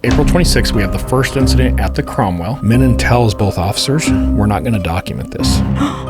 April 26th, we have the first incident at the Cromwell. Menon tells both officers, we're not going to document this.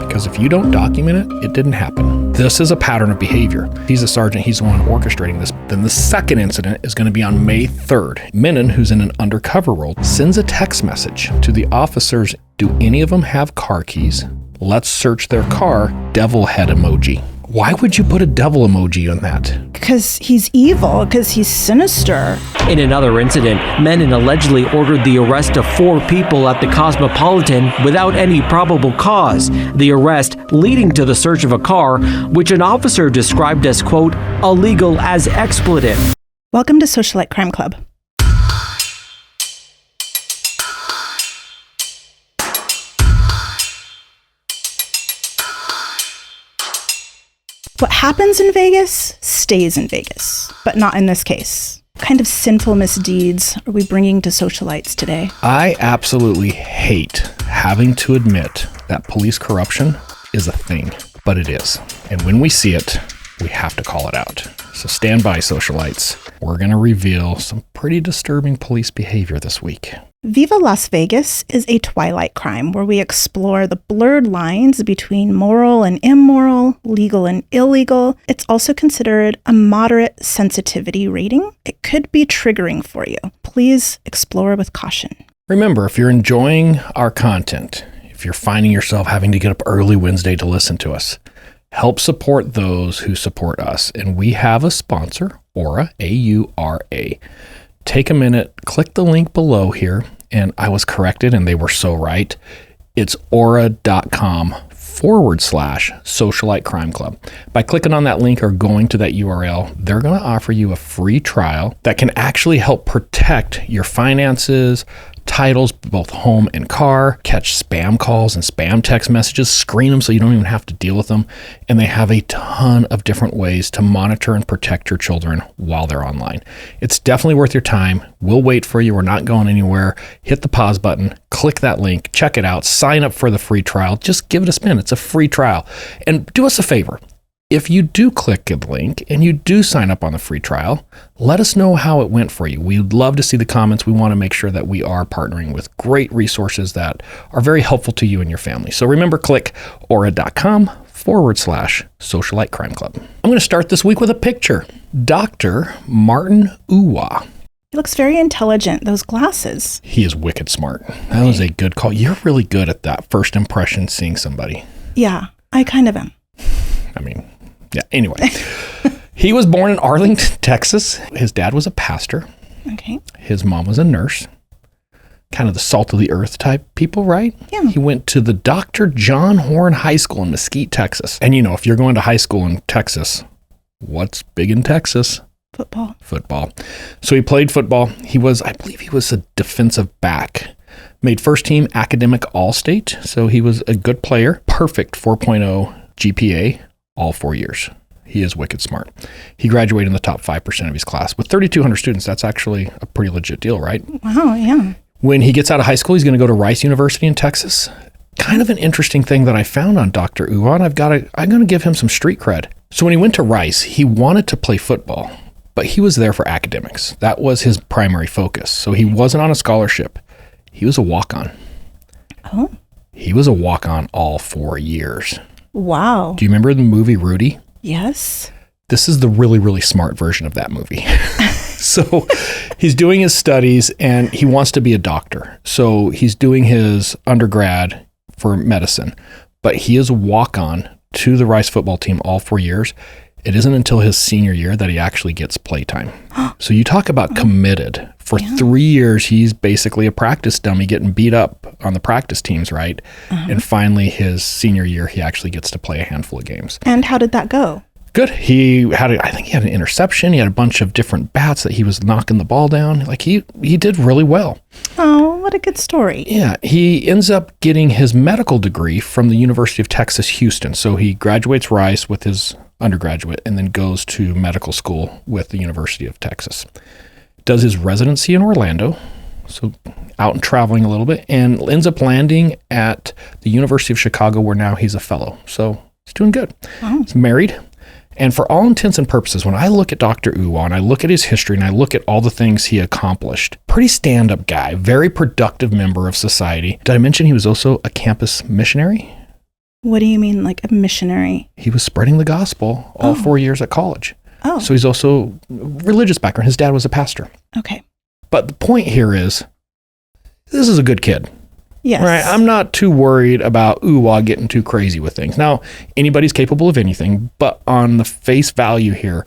Because if you don't document it, it didn't happen. This is a pattern of behavior. He's a sergeant. He's the one orchestrating this. Then the second incident is going to be on May 3rd. Menon, who's in an undercover role, sends a text message to the officers. Do any of them have car keys? Let's search their car. Devil head emoji. Why would you put a devil emoji on that? Because he's evil, because he's sinister. In another incident, Menon allegedly ordered the arrest of 4 people at the Cosmopolitan without any probable cause. The arrest leading to the search of a car, which an officer described as, quote, illegal as expletive. Welcome to Socialite Crime Club. What happens in Vegas stays in Vegas, but not in this case. What kind of sinful misdeeds are we bringing to socialites today? I absolutely hate having to admit that police corruption is a thing, but it is. And when we see it, we have to call it out. So stand by, socialites. We're going to reveal some pretty disturbing police behavior this week. Viva Las Vegas is a twilight crime where we explore the blurred lines between moral and immoral, legal and illegal. It's also considered a moderate sensitivity rating. It could be triggering for you. Please explore with caution. Remember, if you're enjoying our content, if you're finding yourself having to get up early Wednesday to listen to us, help support those who support us. And we have a sponsor, Aura, A-U-R-A. Take a minute, click the link below here, and I was corrected, and they were so right. It's aura.com/Socialite Crime Club. By clicking on that link or going to that URL, they're going to offer you a free trial that can actually help protect your finances, titles, both home and car, catch spam calls and spam text messages, screen them so you don't even have to deal with them. And they have a ton of different ways to monitor and protect your children while they're online. It's definitely worth your time. We'll wait for you. We're not going anywhere. Hit the pause button, click that link, check it out, sign up for the free trial. Just give it a spin. It's a free trial. And do us a favor. If you do click the link and you do sign up on the free trial, let us know how it went for you. We'd love to see the comments. We want to make sure that we are partnering with great resources that are very helpful to you and your family. So remember, click aura.com/Socialite Crime Club. I'm going to start this week with a picture. Dr. Martin Uwa. He looks very intelligent, those glasses. He is wicked smart. That was a good call. You're really good at that first impression, seeing somebody. Yeah, I kind of am. I mean, yeah, anyway. He was born in Arlington, Texas. His dad was a pastor. Okay. His mom was a nurse. Kind of the salt of the earth type people, right? Yeah. He went to the Dr. John Horn High School in Mesquite, Texas. And you know, if you're going to high school in Texas, what's big in Texas? Football. So he played football. I believe he was a defensive back. Made first team academic all-state. So he was a good player. Perfect 4.0 GPA. All 4 years. He is wicked smart. He graduated in the top 5% of his class. With 3,200 students, that's actually a pretty legit deal, right? Wow, yeah. When he gets out of high school, he's going to go to Rice University in Texas. Kind of an interesting thing that I found on Dr. Uwan. I'm going to give him some street cred. So when he went to Rice, he wanted to play football, but he was there for academics. That was his primary focus. So he wasn't on a scholarship. He was a walk-on. Oh. He was a walk-on all 4 years. Wow. Do you remember the movie Rudy? Yes. This is the really, really smart version of that movie. So he's doing his studies and he wants to be a doctor. So he's doing his undergrad for medicine, but he is a walk-on to the Rice football team all 4 years. It isn't until his senior year that he actually gets playtime. So you talk about committed. For 3 years, he's basically a practice dummy getting beat up on the practice teams, right? And finally, his senior year, he actually gets to play a handful of games. And how did that go? Good. I think he had an interception. He had a bunch of different bats that he was knocking the ball down. Like he did really well. Oh, what a good story. Yeah. He ends up getting his medical degree from the University of Texas, Houston. So he graduates Rice with his undergraduate and then goes to medical school with the University of Texas. Does his residency in Orlando, so out and traveling a little bit, and ends up landing at the University of Chicago where now he's a fellow. So he's doing good. Wow. He's married And for all intents and purposes, when I look at Dr. Uwa and I look at his history and I look at all the things he accomplished, pretty stand-up guy, very productive member of society. Did I mention he was also a campus missionary? What do you mean, like a missionary? He was spreading the gospel all 4 years at college. Oh. So he's also religious background. His dad was a pastor. Okay. But the point here is, this is a good kid. Yes. Right. I'm not too worried about Uwa getting too crazy with things. Now, anybody's capable of anything, but on the face value here,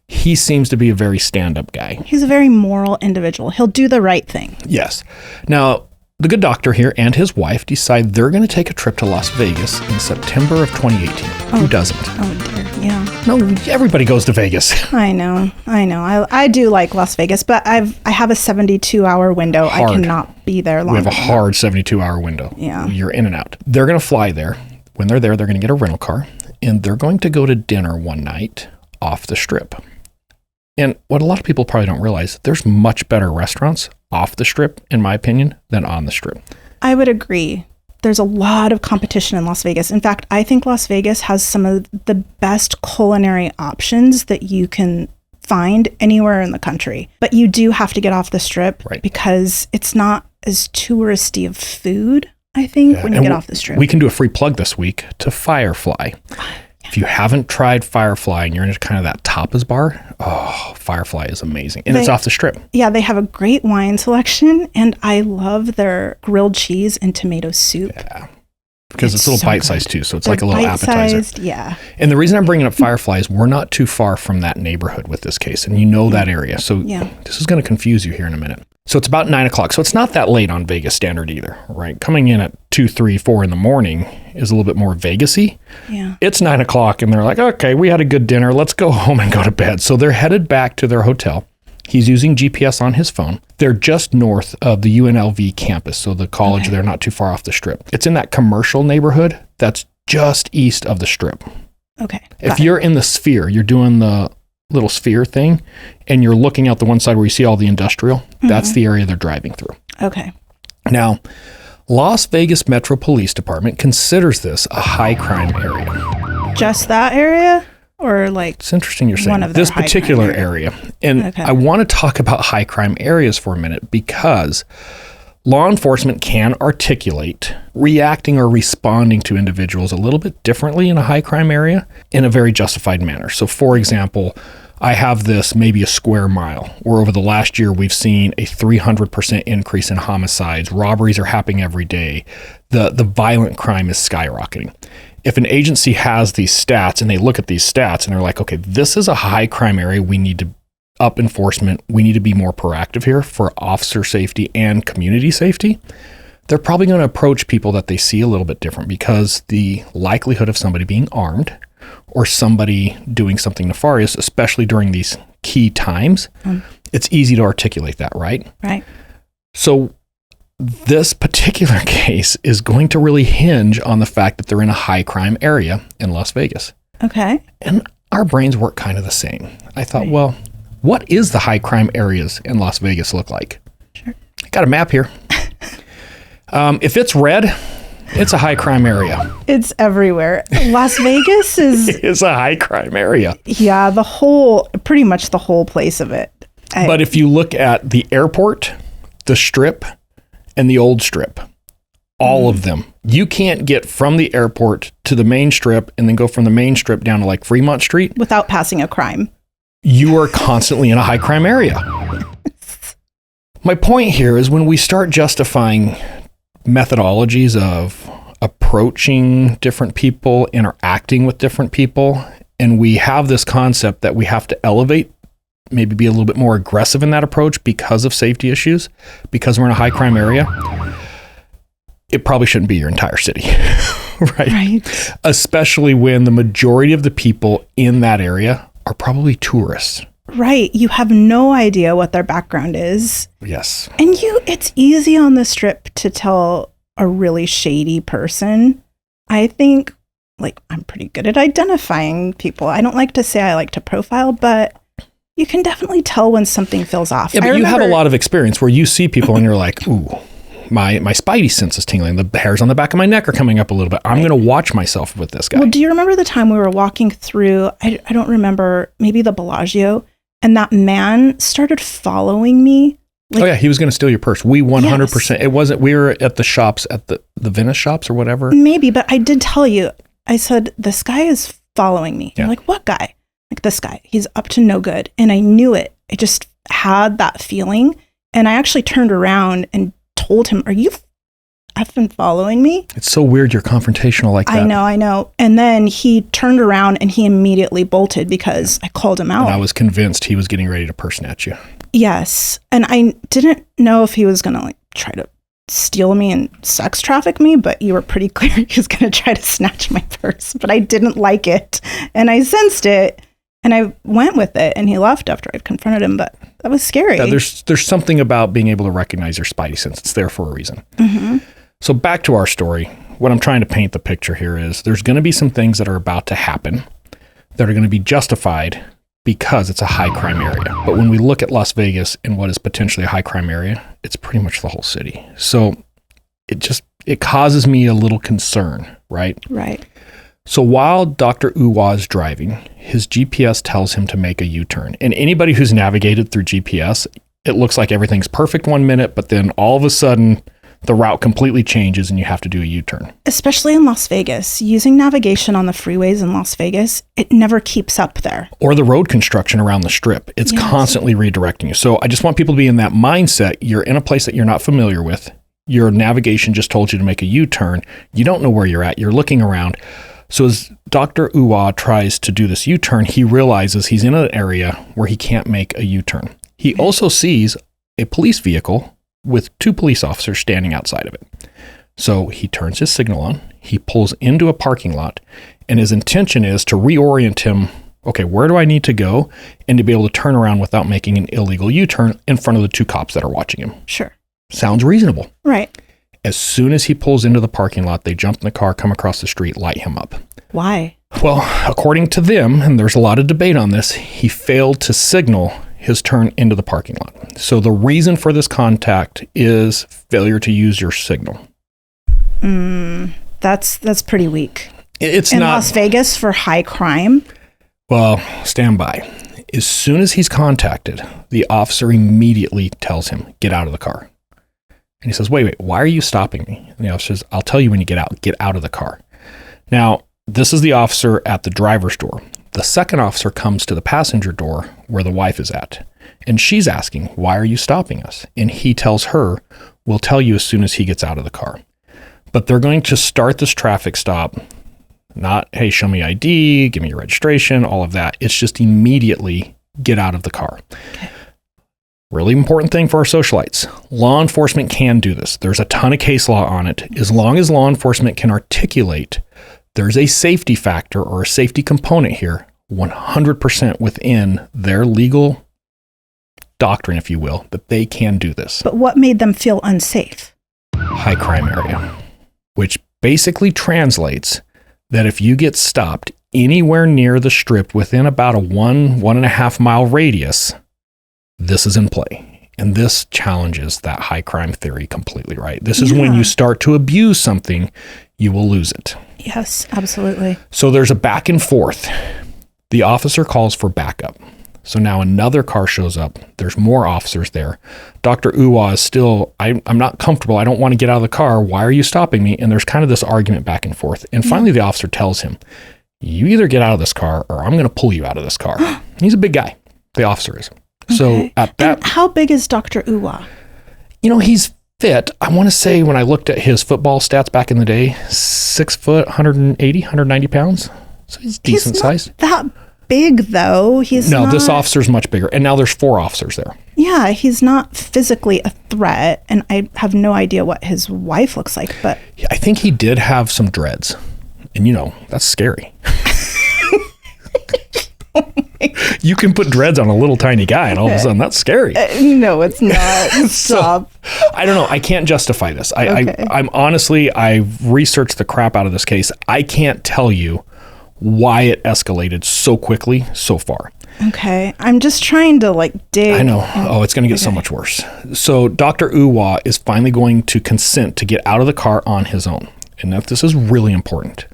he seems to be a very stand-up guy. He's a very moral individual. He'll do the right thing. Yes. Now, the good doctor here and his wife decide they're going to take a trip to Las Vegas in September of 2018. Who doesn't? Oh, dear. Yeah. No, everybody goes to Vegas. I know. I do like Las Vegas, but I have a 72-hour window. Hard. I cannot be there long. We have a hard 72-hour window. Yeah. You're in and out. They're going to fly there. When they're there, they're going to get a rental car, and they're going to go to dinner one night off the strip. And what a lot of people probably don't realize, there's much better restaurants off the strip, in my opinion, than on the strip. I would agree. There's a lot of competition in Las Vegas. In fact, I think Las Vegas has some of the best culinary options that you can find anywhere in the country. But you do have to get off the strip because it's not as touristy of food, I think, when you get off the strip. We can do a free plug this week to Firefly. If you haven't tried Firefly and you're in kind of that tapas bar, Firefly is amazing. And it's off the strip. Yeah, they have a great wine selection, and I love their grilled cheese and tomato soup. Yeah, because it's a little bite-sized too, so it's like a little appetizer. Yeah. And the reason I'm bringing up Firefly is we're not too far from that neighborhood with this case, and you know that area. So this is going to confuse you here in a minute. So it's about 9 o'clock. So it's not that late on Vegas standard either, right? Coming in at 2, 3, 4 in the morning is a little bit more Vegas-y. Yeah. It's 9 o'clock and they're like, okay, we had a good dinner. Let's go home and go to bed. So they're headed back to their hotel. He's using GPS on his phone. They're just north of the UNLV campus. So the college, they're not too far off the strip. It's in that commercial neighborhood that's just east of the strip. Okay. If you're in the sphere, you're doing the little sphere thing and you're looking out the one side where you see all the industrial, that's the area they're driving through. Okay. Now, Las Vegas Metro Police Department considers this a high crime area. Just that area? Or like it's interesting you're saying this particular area. And I want to talk about high crime areas for a minute because law enforcement can articulate reacting or responding to individuals a little bit differently in a high crime area in a very justified manner. So for example, I have this maybe a square mile where over the last year we've seen a 300% increase in homicides. Robberies are happening every day. The violent crime is skyrocketing. If an agency has these stats and they look at these stats and they're like, okay, this is a high crime area. We need to up enforcement. We need to be more proactive here for officer safety and community safety. They're probably going to approach people that they see a little bit different because the likelihood of somebody being armed or somebody doing something nefarious, especially during these key times, it's easy to articulate that, right? Right. So this particular case is going to really hinge on the fact that they're in a high crime area in Las Vegas. Okay. And our brains work kind of the same. I thought, well, what is the high crime areas in Las Vegas look like? Sure. I got a map here. If it's red, it's a high crime area. It's everywhere. Las Vegas is... It's a high crime area. Yeah, pretty much the whole place of it. But if you look at the airport, the strip, and the old strip, all of them, you can't get from the airport to the main strip and then go from the main strip down to like Fremont Street. Without passing a crime. You are constantly in a high crime area. My point here is when we start justifying methodologies of approaching different people, interacting with different people, and we have this concept that we have to elevate, maybe be a little bit more aggressive in that approach because of safety issues, because we're in a high crime area, it probably shouldn't be your entire city, right? Especially when the majority of the people in that area are probably tourists. Right. You have no idea what their background is. Yes. And it's easy on the strip to tell a really shady person. I think, I'm pretty good at identifying people. I don't like to say I like to profile, but you can definitely tell when something feels off. Yeah, but you have a lot of experience where you see people and you're like, ooh, my spidey sense is tingling. The hairs on the back of my neck are coming up a little bit. I'm going to watch myself with this guy. Well, do you remember the time we were walking through, I don't remember, maybe the Bellagio, and that man started following me? Oh yeah, he was going to steal your purse. We 100%. It wasn't, we were at the shops, at the Venice shops or whatever. Maybe, but I did tell you, I said, this guy is following me. Yeah. You're like, what guy? Like, this guy. He's up to no good. And I knew it. I just had that feeling. And I actually turned around and told him, are you effing following me? It's so weird you're confrontational like that. I know. And then he turned around and he immediately bolted because I called him out. And I was convinced he was getting ready to person at you. Yes. And I didn't know if he was going to like try to steal me and sex traffic me, but you were pretty clear he was going to try to snatch my purse. But I didn't like it. And I sensed it. And I went with it. And he left after I'd confronted him. But that was scary. Yeah, there's something about being able to recognize your spidey sense. It's there for a reason. Mm-hmm. So back to our story. What I'm trying to paint the picture here is there's going to be some things that are about to happen that are going to be justified because it's a high crime area. But when we look at Las Vegas and what is potentially a high crime area, it's pretty much the whole city. So it causes me a little concern, right? Right. So while Dr. Uwa is driving, his GPS tells him to make a U-turn. And anybody who's navigated through GPS, it looks like everything's perfect 1 minute, but then all of a sudden the route completely changes and you have to do a U-turn. Especially in Las Vegas, using navigation on the freeways in Las Vegas, it never keeps up there. Or the road construction around the strip. It's constantly redirecting you. So I just want people to be in that mindset. You're in a place that you're not familiar with. Your navigation just told you to make a U-turn. You don't know where you're at. You're looking around. So as Dr. Uwa tries to do this U-turn, he realizes he's in an area where he can't make a U-turn. He also sees a police vehicle with 2 police officers standing outside of it. So he turns his signal on, he pulls into a parking lot, and his intention is to reorient him. Okay, where do I need to go? And to be able to turn around without making an illegal U-turn in front of the 2 cops that are watching him. Sure. Sounds reasonable. Right. As soon as he pulls into the parking lot, they jump in the car, come across the street, light him up. Why? Well, according to them, and there's a lot of debate on this, he failed to signal his turn into the parking lot. So the reason for this contact is failure to use your signal. That's pretty weak. It's in not Las Vegas for high crime. Well, stand by. As soon as he's contacted, the officer immediately tells him, get out of the car. And he says, wait, why are you stopping me? And the officer says, I'll tell you when you get out of the car. Now, this is the officer at the driver's door. The second officer comes to the passenger door where the wife is at. And she's asking, why are you stopping us? And he tells her, we'll tell you as soon as he gets out of the car. But they're going to start this traffic stop. Not, hey, show me ID, give me your registration, all of that. It's just immediately get out of the car. Okay. Really important thing for our socialites. Law enforcement can do this. There's a ton of case law on it. As long as law enforcement can articulate there's a safety factor or a safety component here, 100% within their legal doctrine, if you will, that they can do this. But what made them feel unsafe? High crime area, which basically translates that if you get stopped anywhere near the strip within about a 1.5 mile radius, this is in play. And this challenges that high crime theory completely, right? This is when you start to abuse something, you will lose it. Yes, absolutely. So there's a back and forth. The officer calls for backup. So now another car shows up. There's more officers there. Dr. Uwa is still, I'm not comfortable. I don't want to get out of the car. Why are you stopping me? And there's kind of this argument back and forth. And finally the officer tells him, you either get out of this car or I'm going to pull you out of this car. He's a big guy. The officer is. Okay. So at that. And how big is Dr. Uwa? He's fit. I want to say when I looked at his football stats back in the day, 6 foot, 180, 190 pounds. So he's decent size. That big though. This officer's much bigger. And now there's 4 officers there. Yeah, he's not physically a threat. And I have no idea what his wife looks like, but I think he did have some dreads. And that's scary. You can put dreads on a little tiny guy and all of a sudden that's scary. No, it's not. Stop. I don't know. I can't justify this. I'm honestly, I've researched the crap out of this case. I can't tell you why it escalated so quickly so far. Okay. I'm just trying to dig. I know. It's going to get so much worse. So Dr. Uwa is finally going to consent to get out of the car on his own. And this is really important.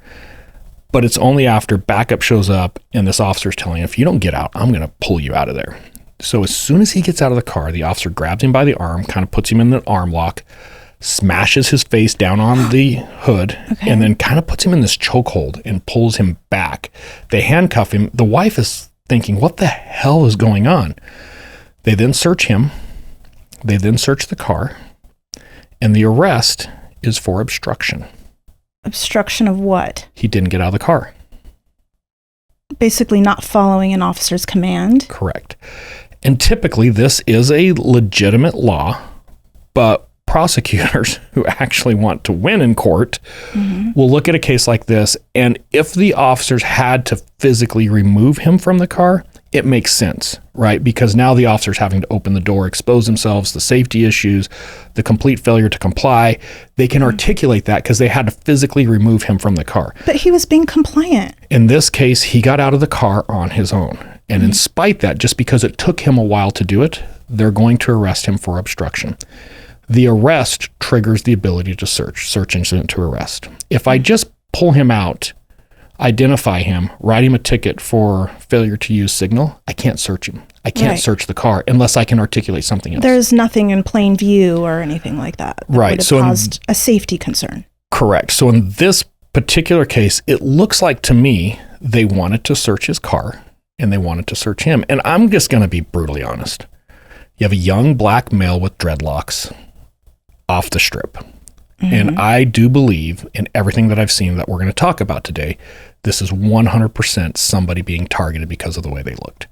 But it's only after backup shows up and this officer's telling him, if you don't get out, I'm going to pull you out of there. So as soon as he gets out of the car, the officer grabs him by the arm, kind of puts him in the arm lock, smashes his face down on the hood, and then kind of puts him in this chokehold and pulls him back. They handcuff him. The wife is thinking, what the hell is going on? They then search him. They then search the car. And the arrest is for obstruction. Obstruction of what? He didn't get out of the car. Basically not following an officer's command. Correct. And typically this is a legitimate law, but prosecutors who actually want to win in court will look at a case like this, and if the officers had to physically remove him from the car, it makes sense, right? Because now the officer's having to open the door, expose themselves, the safety issues, the complete failure to comply. They can articulate that because they had to physically remove him from the car. But he was being compliant. In this case, he got out of the car on his own. And in spite that, just because it took him a while to do it, they're going to arrest him for obstruction. The arrest triggers the ability to search incident to arrest. If I just pull him out, identify him, write him a ticket for failure to use signal, I can't search him. I can't search the car unless I can articulate something else. There's nothing in plain view or anything like that Right. would have caused a safety concern. Correct. So in this particular case, it looks like to me they wanted to search his car and they wanted to search him. And I'm just going to be brutally honest. You have a young black male with dreadlocks off the strip. And I do believe in everything that I've seen that we're going to talk about today, this is 100% somebody being targeted because of the way they looked.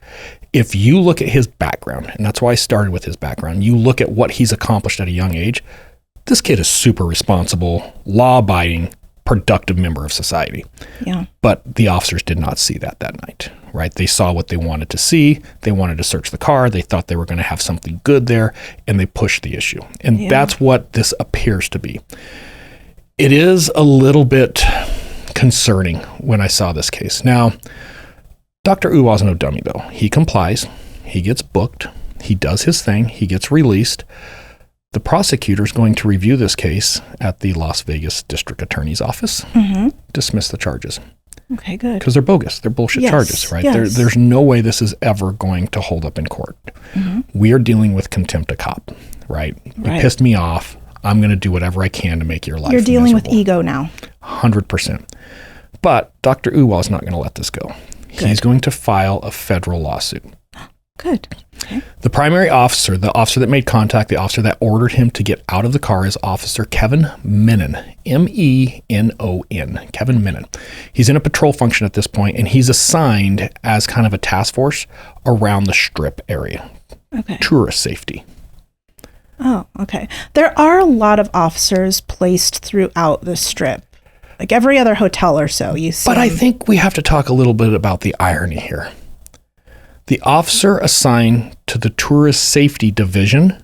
If you look at his background, and that's why I started with his background, you look at what he's accomplished at a young age, this kid is super responsible, law-abiding, productive member of society. Yeah. But the officers did not see that night, right? They saw what they wanted to see. They wanted to search the car. They thought they were going to have something good there, and they pushed the issue. And that's what this appears to be. It is a little bit concerning when I saw this case. Now, Dr. Uwa's no dummy, though. He complies. He gets booked. He does his thing. He gets released. The prosecutor is going to review this case at the Las Vegas District Attorney's Office, dismiss the charges. Okay, good. Because they're bogus. They're bullshit charges, right? Yes. There's no way this is ever going to hold up in court. We are dealing with contempt of cop, right? You pissed me off. I'm going to do whatever I can to make your life You're dealing miserable. with ego now. 100%. But Dr. Uwa is not going to let this go. Good. He's going to file a federal lawsuit. Good. Okay. The primary officer, the officer that made contact, the officer that ordered him to get out of the car is Officer Kevin Menon, M-E-N-O-N, Kevin Menon. He's in a patrol function at this point, and he's assigned as kind of a task force around the strip area. Okay. Tourist safety. Oh, okay. There are a lot of officers placed throughout the strip. Like every other hotel or so, you see. But I think we have to talk a little bit about the irony here. The officer assigned to the tourist safety division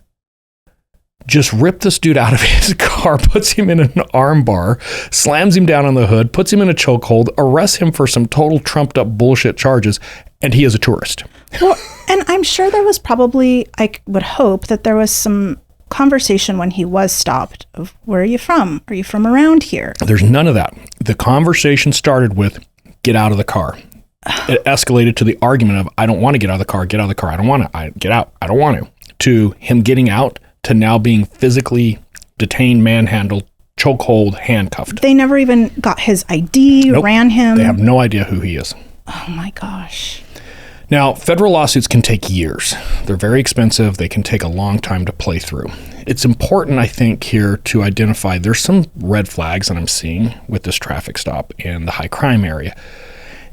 just ripped this dude out of his car, puts him in an arm bar, slams him down on the hood, puts him in a chokehold, arrests him for some total trumped up bullshit charges, and he is a tourist. Well, and I'm sure there was probably, I would hope that there was some conversation when he was stopped of, where are you from? Are you from around here? There's none of that. The conversation started with, get out of the car. It escalated to the argument of, I don't want to get out of the car, get out of the car, I don't want to, get out, I don't want to him getting out, to now being physically detained, manhandled, chokehold, handcuffed. They never even got his ID, Nope. ran him. They have no idea who he is. Oh my gosh. Now, federal lawsuits can take years. They're very expensive. They can take a long time to play through. It's important, I think, here to identify there's some red flags that I'm seeing with this traffic stop in the high crime area.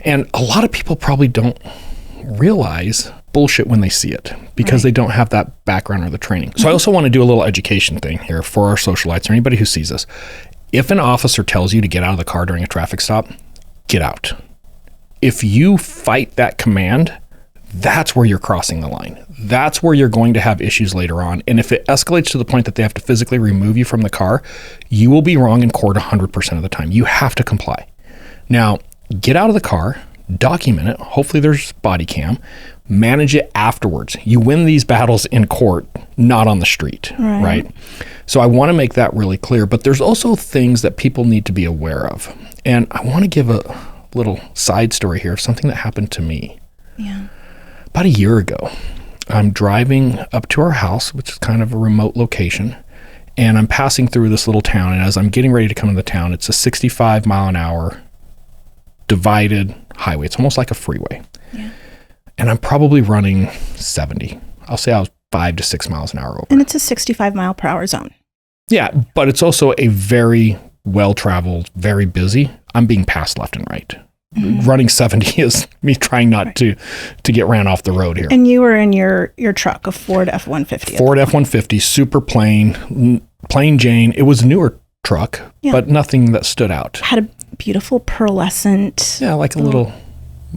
And a lot of people probably don't realize bullshit when they see it because they don't have that background or the training. So I also want to do a little education thing here for our socialites or anybody who sees this. If an officer tells you to get out of the car during a traffic stop, get out. If you fight that command, that's where you're crossing the line. That's where you're going to have issues later on. And if it escalates to the point that they have to physically remove you from the car, you will be wrong in court 100% of the time. You have to comply. Now, get out of the car, document it. Hopefully there's body cam. manage it afterwards. You win these battles in court, not on the street, right? So I want to make that really clear, but there's also things that people need to be aware of. And I want to give a little side story here of something that happened to me. Yeah. About a year ago, I'm driving up to our house, which is kind of a remote location, and I'm passing through this little town. And as I'm getting ready to come into the town, it's a 65 mile an hour divided highway. It's almost like a freeway. Yeah. And I'm probably running 70. I'll say I was 5 to 6 miles an hour over. And it's a 65 mile per hour zone. Yeah, but it's also a very well-traveled, very busy. I'm being passed left and right. Running 70 is me trying not to get ran off the road here. And you were in your truck, a Ford F-150. Ford F-150, super plain Jane. It was a newer truck, but nothing that stood out. Had a beautiful pearlescent. Yeah, like a little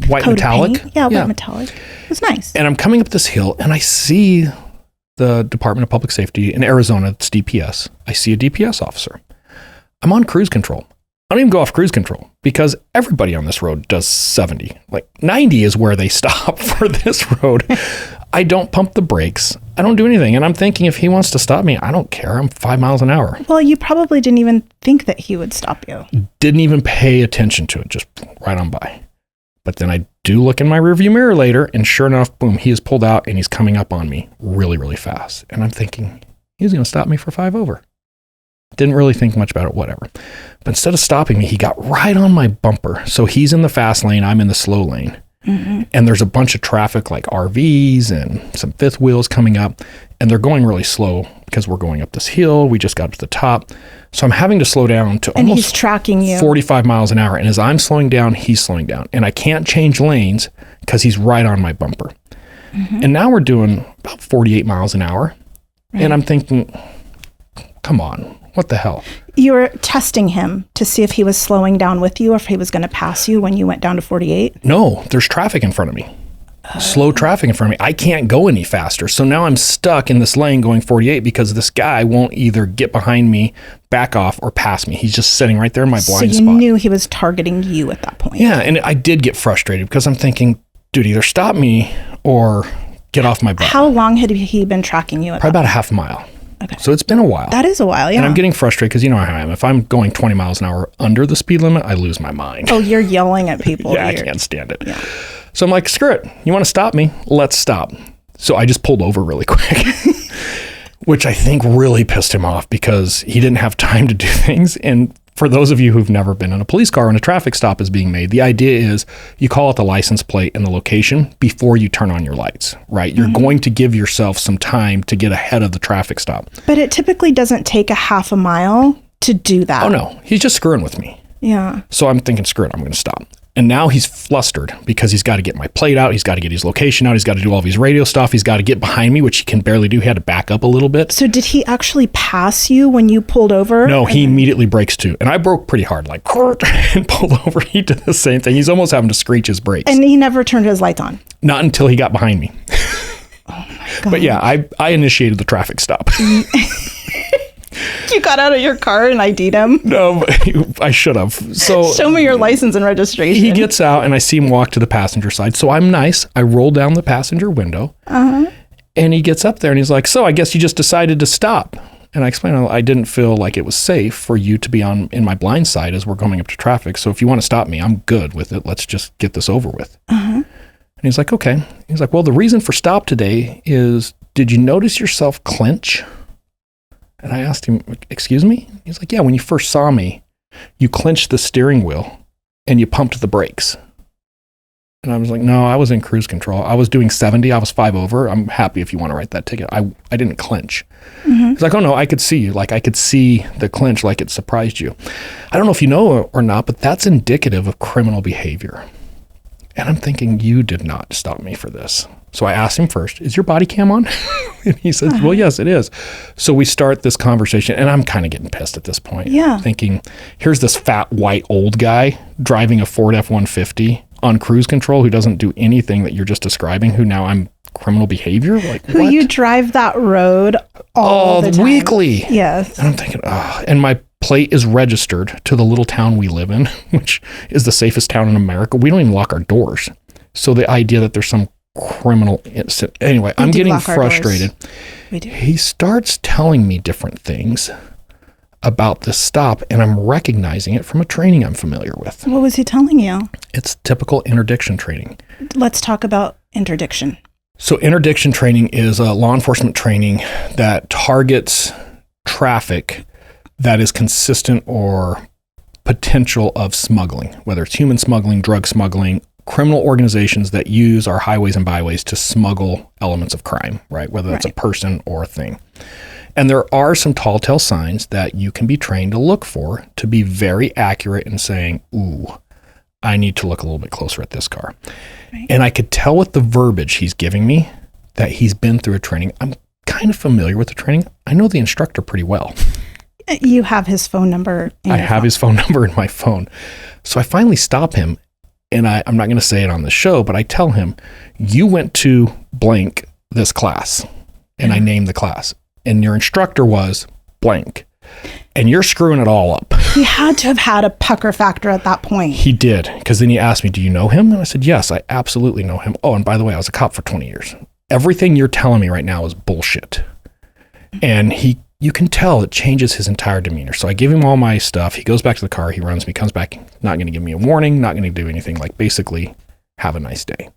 white metallic. Yeah, white metallic. It was nice. And I'm coming up this hill and I see the Department of Public Safety in Arizona. It's DPS. I see a DPS officer. I'm on cruise control. I don't even go off cruise control because everybody on this road does 70. Like 90 is where they stop for this road. I don't pump the brakes. I don't do anything. And I'm thinking if he wants to stop me, I don't care. I'm 5 miles an hour. Well, you probably didn't even think that he would stop you. Didn't even pay attention to it, just right on by. But then I do look in my rearview mirror later, and sure enough, boom, he is pulled out and he's coming up on me really, really fast. And I'm thinking, he's going to stop me for 5 over. Didn't really think much about it, whatever. But instead of stopping me, he got right on my bumper. So he's in the fast lane, I'm in the slow lane. And there's a bunch of traffic like RVs and some fifth wheels coming up, and they're going really slow because we're going up this hill. We just got up to the top. So I'm having to slow down to and almost he's tracking you 45 miles an hour. And as I'm slowing down, he's slowing down. And I can't change lanes because he's right on my bumper. And now we're doing about 48 miles an hour. And I'm thinking, come on. What the hell? You were testing him to see if he was slowing down with you or if he was going to pass you when you went down to 48? No, there's traffic in front of me. Slow traffic in front of me. I can't go any faster. So now I'm stuck in this lane going 48 because this guy won't either get behind me, back off, or pass me. He's just sitting right there in my blind spot. So you knew he was targeting you at that point. Yeah, and I did get frustrated because I'm thinking, dude, either stop me or get off my butt. How long had he been tracking you at Probably about a half mile. Okay. So it's been a while. That is a while, yeah. And I'm getting frustrated because you know how I am. If I'm going 20 miles an hour under the speed limit, I lose my mind. Oh, you're yelling at people. Yeah, I can't stand it. Yeah. So I'm like, screw it. You want to stop me? Let's stop. So I just pulled over really quick, which I think really pissed him off because he didn't have time to do things. And for those of you who've never been in a police car when a traffic stop is being made, the idea is you call out the license plate and the location before you turn on your lights, right? You're going to give yourself some time to get ahead of the traffic stop. But it typically doesn't take a half a mile to do that. Oh, no. He's just screwing with me. Yeah. So I'm thinking, screw it, I'm going to stop. And now he's flustered because he's got to get my plate out. He's got to get his location out. He's got to do all of his radio stuff. He's got to get behind me, which he can barely do. He had to back up a little bit. So did he actually pass you when you pulled over? No, he immediately brakes too. And I broke pretty hard, like, and pulled over. He did the same thing. He's almost having to screech his brakes. And he never turned his lights on? Not until he got behind me. Oh my God. But yeah, I initiated the traffic stop. You got out of your car and ID'd him? No, I should have. So show me your license and registration. He gets out and I see him walk to the passenger side. So I'm nice. I roll down the passenger window and he gets up there and he's like, so I guess you just decided to stop. And I explained, I didn't feel like it was safe for you to be in my blind side as we're going up to traffic. So if you want to stop me, I'm good with it. Let's just get this over with. And he's like, okay. He's like, well, the reason for stop today is, did you notice yourself clench? And I asked him, excuse me? He's like, yeah, when you first saw me, you clenched the steering wheel and you pumped the brakes. And I was like, no, I was in cruise control. I was doing 70. I was 5 over. I'm happy if you want to write that ticket. I didn't clench. He's like, oh no, I could see you. Like I could see the clench, like it surprised you. I don't know if you know or not, but that's indicative of criminal behavior. And I'm thinking, you did not stop me for this. So I asked him first, is your body cam on? And he says, well, yes, it is. So we start this conversation and I'm kind of getting pissed at this point. Yeah. Thinking, here's this fat, white, old guy driving a Ford F-150 on cruise control who doesn't do anything that you're just describing, who now I'm criminal behavior? Like, who what? You drive that road all the time. Weekly. Yes. And I'm thinking, and my plate is registered to the little town we live in, which is the safest town in America. We don't even lock our doors. So the idea that there's some criminal incident. Anyway, I'm getting frustrated. We do. He starts telling me different things about this stop, and I'm recognizing it from a training I'm familiar with. What was he telling you? It's typical interdiction training. Let's talk about interdiction. So interdiction training is a law enforcement training that targets traffic that is consistent or potential of smuggling, whether it's human smuggling, drug smuggling, criminal organizations that use our highways and byways to smuggle elements of crime, right? Whether that's a person or a thing. And there are some tall tale signs that you can be trained to look for to be very accurate in saying, ooh, I need to look a little bit closer at this car. Right. And I could tell with the verbiage he's giving me that he's been through a training. I'm kind of familiar with the training. I know the instructor pretty well. You have his phone number. I have his phone number in my phone. So I finally stop him, and I'm not going to say it on the show, but I tell him, you went to blank this class, and I named the class. And your instructor was blank, and you're screwing it all up. He had to have had a pucker factor at that point. He did, because then he asked me, do you know him? And I said, yes, I absolutely know him. Oh, and by the way, I was a cop for 20 years. Everything you're telling me right now is bullshit. And you can tell it changes his entire demeanor. So I give him all my stuff. He goes back to the car. He runs me, comes back, not going to give me a warning, not going to do anything, like basically have a nice day.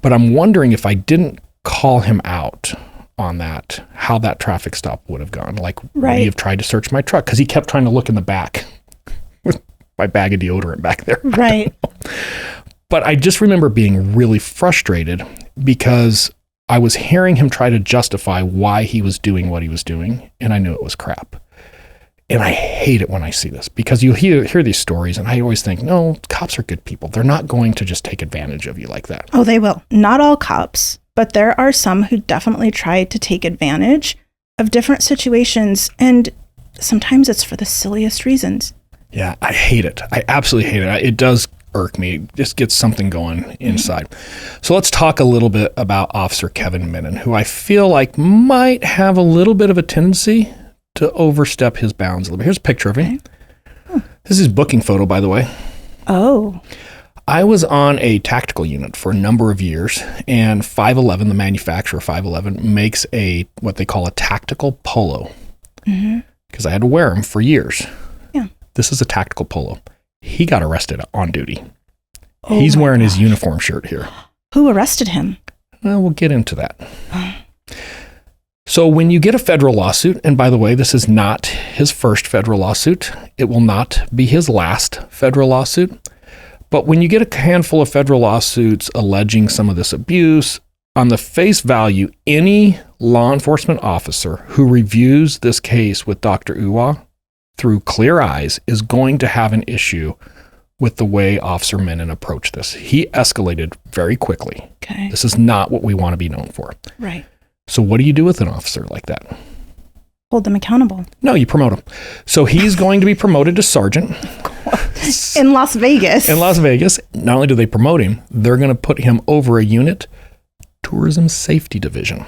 But I'm wondering if I didn't call him out on that, how that traffic stop would have gone. Like, would he have tried to search my truck? Because he kept trying to look in the back with my bag of deodorant back there. Right. But I just remember being really frustrated because I was hearing him try to justify why he was doing what he was doing, and I knew it was crap. And I hate it when I see this, because you hear these stories, and I always think, no, cops are good people. They're not going to just take advantage of you like that. Oh, they will. Not all cops, but there are some who definitely try to take advantage of different situations, and sometimes it's for the silliest reasons. Yeah, I hate it. I absolutely hate it. It does irk me. It just gets something going inside. So let's talk a little bit about Officer Kevin Menon, who I feel like might have a little bit of a tendency to overstep his bounds a little bit. Here's a picture of him. This is his booking photo, by the way. Oh. I was on a tactical unit for a number of years, and 511, the manufacturer 511, makes what they call a tactical polo, because I had to wear them for years. Yeah. This is a tactical polo. He got arrested on duty. Oh, he's wearing his uniform shirt here. Who arrested him? Well, we'll get into that. So when you get a federal lawsuit, and by the way, this is not his first federal lawsuit. It will not be his last federal lawsuit. But when you get a handful of federal lawsuits alleging some of this abuse, on the face value, any law enforcement officer who reviews this case with Dr. Uwa through clear eyes is going to have an issue with the way Officer Menon approached this. He escalated very quickly. Okay. This is not what we want to be known for. Right. So what do you do with an officer like that? Hold them accountable. No, you promote him. So he's going to be promoted to sergeant. In Las Vegas. In Las Vegas. Not only do they promote him, they're going to put him over a unit, Tourism Safety Division.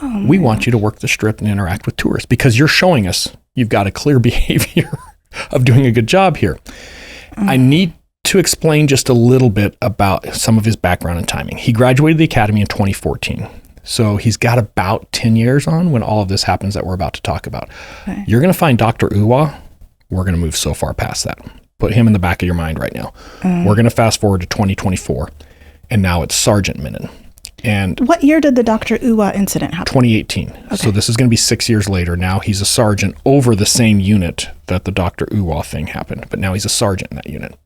Oh, we want you to work the strip and interact with tourists because you're showing us you've got a clear behavior of doing a good job here. I need to explain just a little bit about some of his background and timing. He graduated the academy in 2014. So he's got about 10 years on when all of this happens that we're about to talk about. Okay. You're going to find Dr. Uwa. We're going to move so far past that. Put him in the back of your mind right now. We're going to fast forward to 2024. And now it's Sergeant Menon. And what year did the Dr. Uwa incident happen? 2018. Okay. So this is going to be 6 years later. Now he's a sergeant over the same unit that the Dr. Uwa thing happened. But now he's a sergeant in that unit.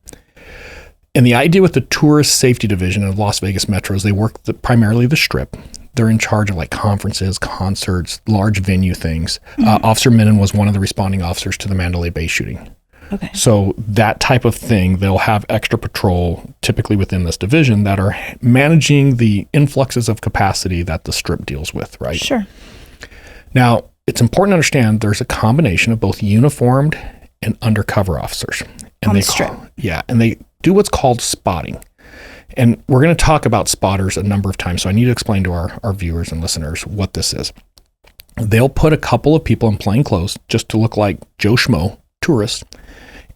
And the idea with the Tourist Safety Division of Las Vegas Metro is they work primarily the strip. They're in charge of like conferences, concerts, large venue things. Officer Menon was one of the responding officers to the Mandalay Bay shooting. Okay. So that type of thing, they'll have extra patrol typically within this division that are managing the influxes of capacity that the strip deals with, right? Sure. Now, it's important to understand there's a combination of both uniformed and undercover officers. And on the strip. And they do what's called spotting. And we're going to talk about spotters a number of times, so I need to explain to our viewers and listeners what this is. They'll put a couple of people in plain clothes just to look like Joe Schmo, tourists,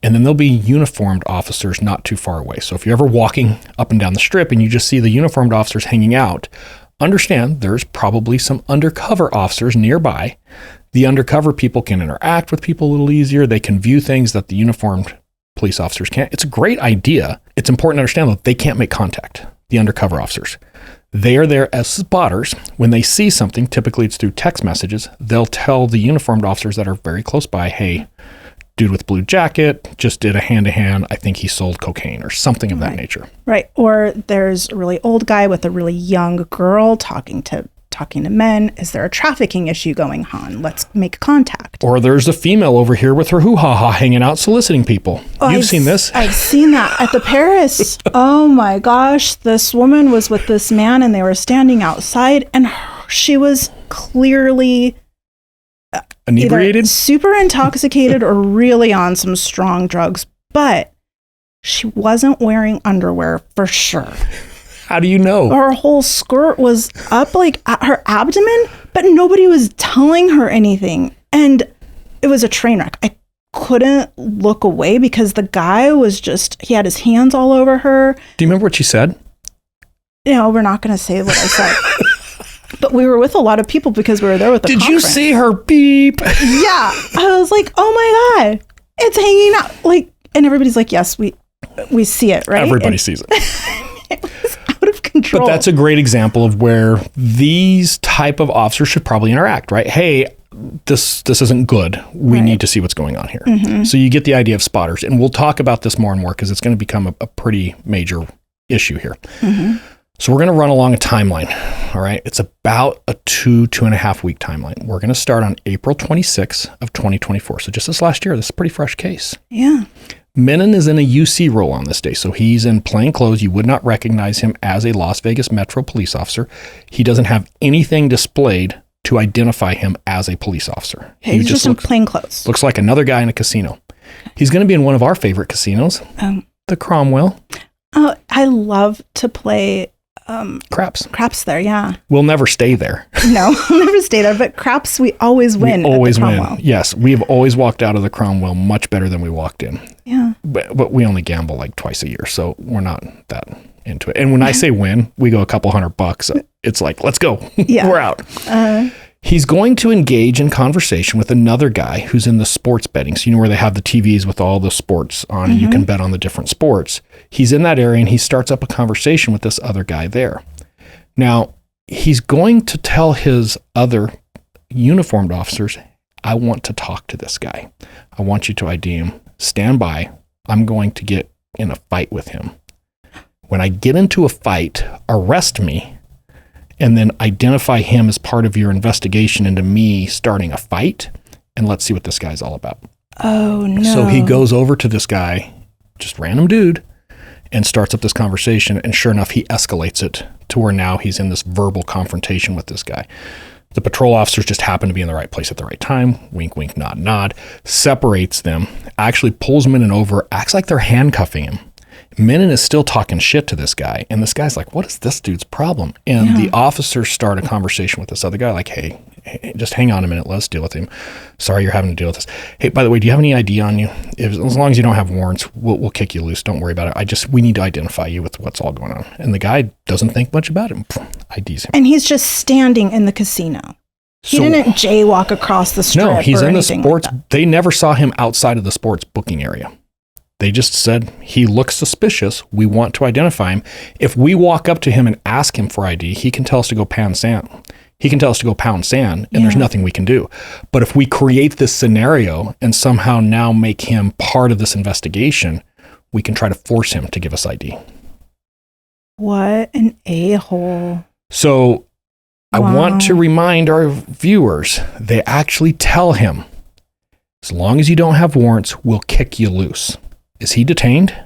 And then there'll be uniformed officers not too far away. So if you're ever walking up and down the strip and you just see the uniformed officers hanging out, understand there's probably some undercover officers nearby. The undercover people can interact with people a little easier. They can view things that the uniformed police officers can't. It's a great idea. It's important to understand that they can't make contact, the undercover officers. They are there as spotters. When they see something, typically it's through text messages, they'll tell the uniformed officers that are very close by, hey, dude with blue jacket just did a hand-to-hand. I think he sold cocaine or something of that nature. Right. Or there's a really old guy with a really young girl talking to men. Is there a trafficking issue going on? Let's make contact. Or there's a female over here with her hoo-ha-ha hanging out soliciting people. You've seen this? I've seen that at the Paris. Oh my gosh. This woman was with this man and they were standing outside and she was clearly inebriated, super intoxicated or really on some strong drugs, but she wasn't wearing underwear for sure. How do you know? Her whole skirt was up like at her abdomen, but nobody was telling her anything. And it was a train wreck. I couldn't look away because the guy was he had his hands all over her. Do you remember what she said? We're not going to say what I said. But we were with a lot of people because we were there with the conference. Did you see her beep? Yeah. I was like, oh my God, it's hanging out. Like, and everybody's like, yes, we see it, right? Everybody sees it. It was out of control. But that's a great example of where these type of officers should probably interact, right? Hey, this isn't good. We need to see what's going on here. Mm-hmm. So you get the idea of spotters. And we'll talk about this more and more because it's going to become a pretty major issue here. Mm-hmm. So we're going to run along a timeline. All right. It's about a 2.5 week timeline. We're going to start on April 26th of 2024. So just this last year, this is a pretty fresh case. Yeah. Menon is in a UC role on this day. So he's in plain clothes. You would not recognize him as a Las Vegas Metro police officer. He doesn't have anything displayed to identify him as a police officer. He's just in plain clothes. Looks like another guy in a casino. He's going to be in one of our favorite casinos, the Cromwell. Oh, I love to play craps. Craps there, yeah. We'll never stay there. No, we'll never stay there. But craps, we always win. We always win. Yes, we have always walked out of the Cromwell much better than we walked in. Yeah. But we only gamble like twice a year, so we're not that into it. And when I say win, we go a couple $100. It's like, let's go. Yeah. We're out. He's going to engage in conversation with another guy who's in the sports betting. So you know where they have the TVs with all the sports on, and you can bet on the different sports. He's in that area and he starts up a conversation with this other guy there. Now, he's going to tell his other uniformed officers, I want to talk to this guy. I want you to ID him. Stand by. I'm going to get in a fight with him. When I get into a fight, arrest me and then identify him as part of your investigation into me starting a fight, and let's see what this guy's all about. Oh, no. So he goes over to this guy, just random dude, and starts up this conversation, and sure enough, he escalates it to where now he's in this verbal confrontation with this guy. The patrol officers just happen to be in the right place at the right time. Wink, wink, nod, nod. Separates them, actually pulls Menon over, acts like they're handcuffing him. Menon is still talking shit to this guy. And this guy's like, what is this dude's problem? And the officers start a conversation with this other guy like, hey, just hang on a minute. Let's deal with him. Sorry you're having to deal with this. Hey, by the way, do you have any ID on you? As long as you don't have warrants, we'll kick you loose. Don't worry about it. We need to identify you with what's all going on. And the guy doesn't think much about it. IDs him. And he's just standing in the casino. He didn't jaywalk across the strip. No, he's in the sports. They never saw him outside of the sports booking area. They just said, he looks suspicious. We want to identify him. If we walk up to him and ask him for ID, he can tell us to go pound sand. He can tell us to go pound sand, and there's nothing we can do. But if we create this scenario and somehow now make him part of this investigation, we can try to force him to give us ID. What an a-hole. So I want to remind our viewers, they actually tell him, as long as you don't have warrants, we'll kick you loose. Is he detained?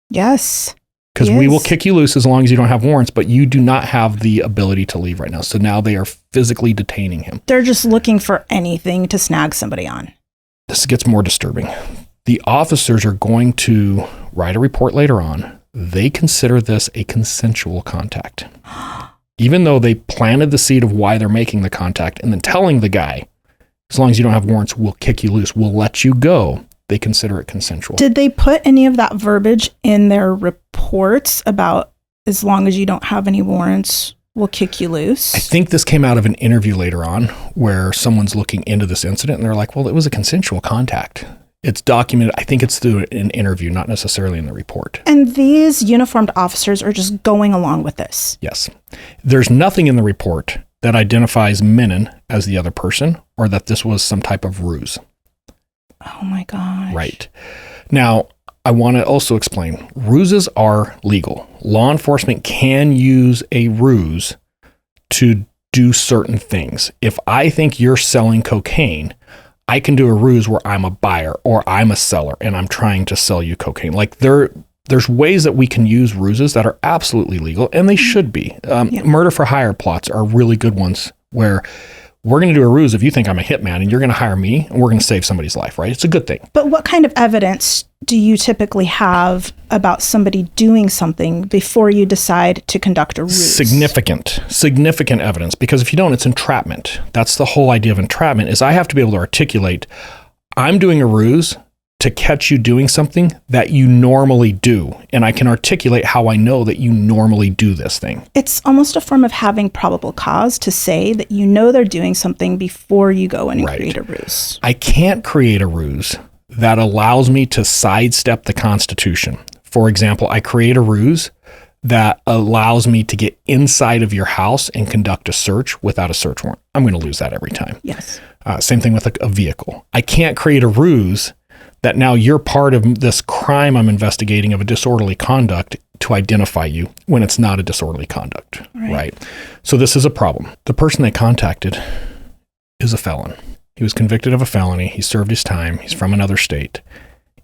Yes. Because we will kick you loose as long as you don't have warrants, but you do not have the ability to leave right now. So now they are physically detaining him. They're just looking for anything to snag somebody on. This gets more disturbing. The officers are going to write a report later on. They consider this a consensual contact. Even though they planted the seed of why they're making the contact and then telling the guy, as long as you don't have warrants, we'll kick you loose. We'll let you go. they consider it consensual. Did they put any of that verbiage in their reports about as long as you don't have any warrants, we'll kick you loose? I think this came out of an interview later on where someone's looking into this incident and they're like, well, it was a consensual contact. It's documented. I think it's through an interview, not necessarily in the report. And these uniformed officers are just going along with this? Yes. There's nothing in the report that identifies Menon as the other person or that this was some type of ruse. Oh my gosh. Right. Now, I want to also explain, ruses are legal. Law enforcement can use a ruse to do certain things. If I think you're selling cocaine, I can do a ruse where I'm a buyer or I'm a seller and I'm trying to sell you cocaine. Like there's ways that we can use ruses that are absolutely legal, and they should be. Murder for hire plots are really good ones where we're going to do a ruse if you think I'm a hitman and you're going to hire me and we're going to save somebody's life, right? It's a good thing. But what kind of evidence do you typically have about somebody doing something before you decide to conduct a ruse? Significant evidence, because if you don't, it's entrapment. That's the whole idea of entrapment, is I have to be able to articulate, I'm doing a ruse to catch you doing something that you normally do. And I can articulate how I know that you normally do this thing. It's almost a form of having probable cause to say that you know they're doing something before you go in and create a ruse. I can't create a ruse that allows me to sidestep the Constitution. For example, I create a ruse that allows me to get inside of your house and conduct a search without a search warrant. I'm going to lose that every time. Yes. Same thing with a vehicle. I can't create a ruse that now you're part of this crime I'm investigating of a disorderly conduct to identify you when it's not a disorderly conduct, right? So this is a problem. The person they contacted is a felon. He was convicted of a felony. He served his time. He's from another state.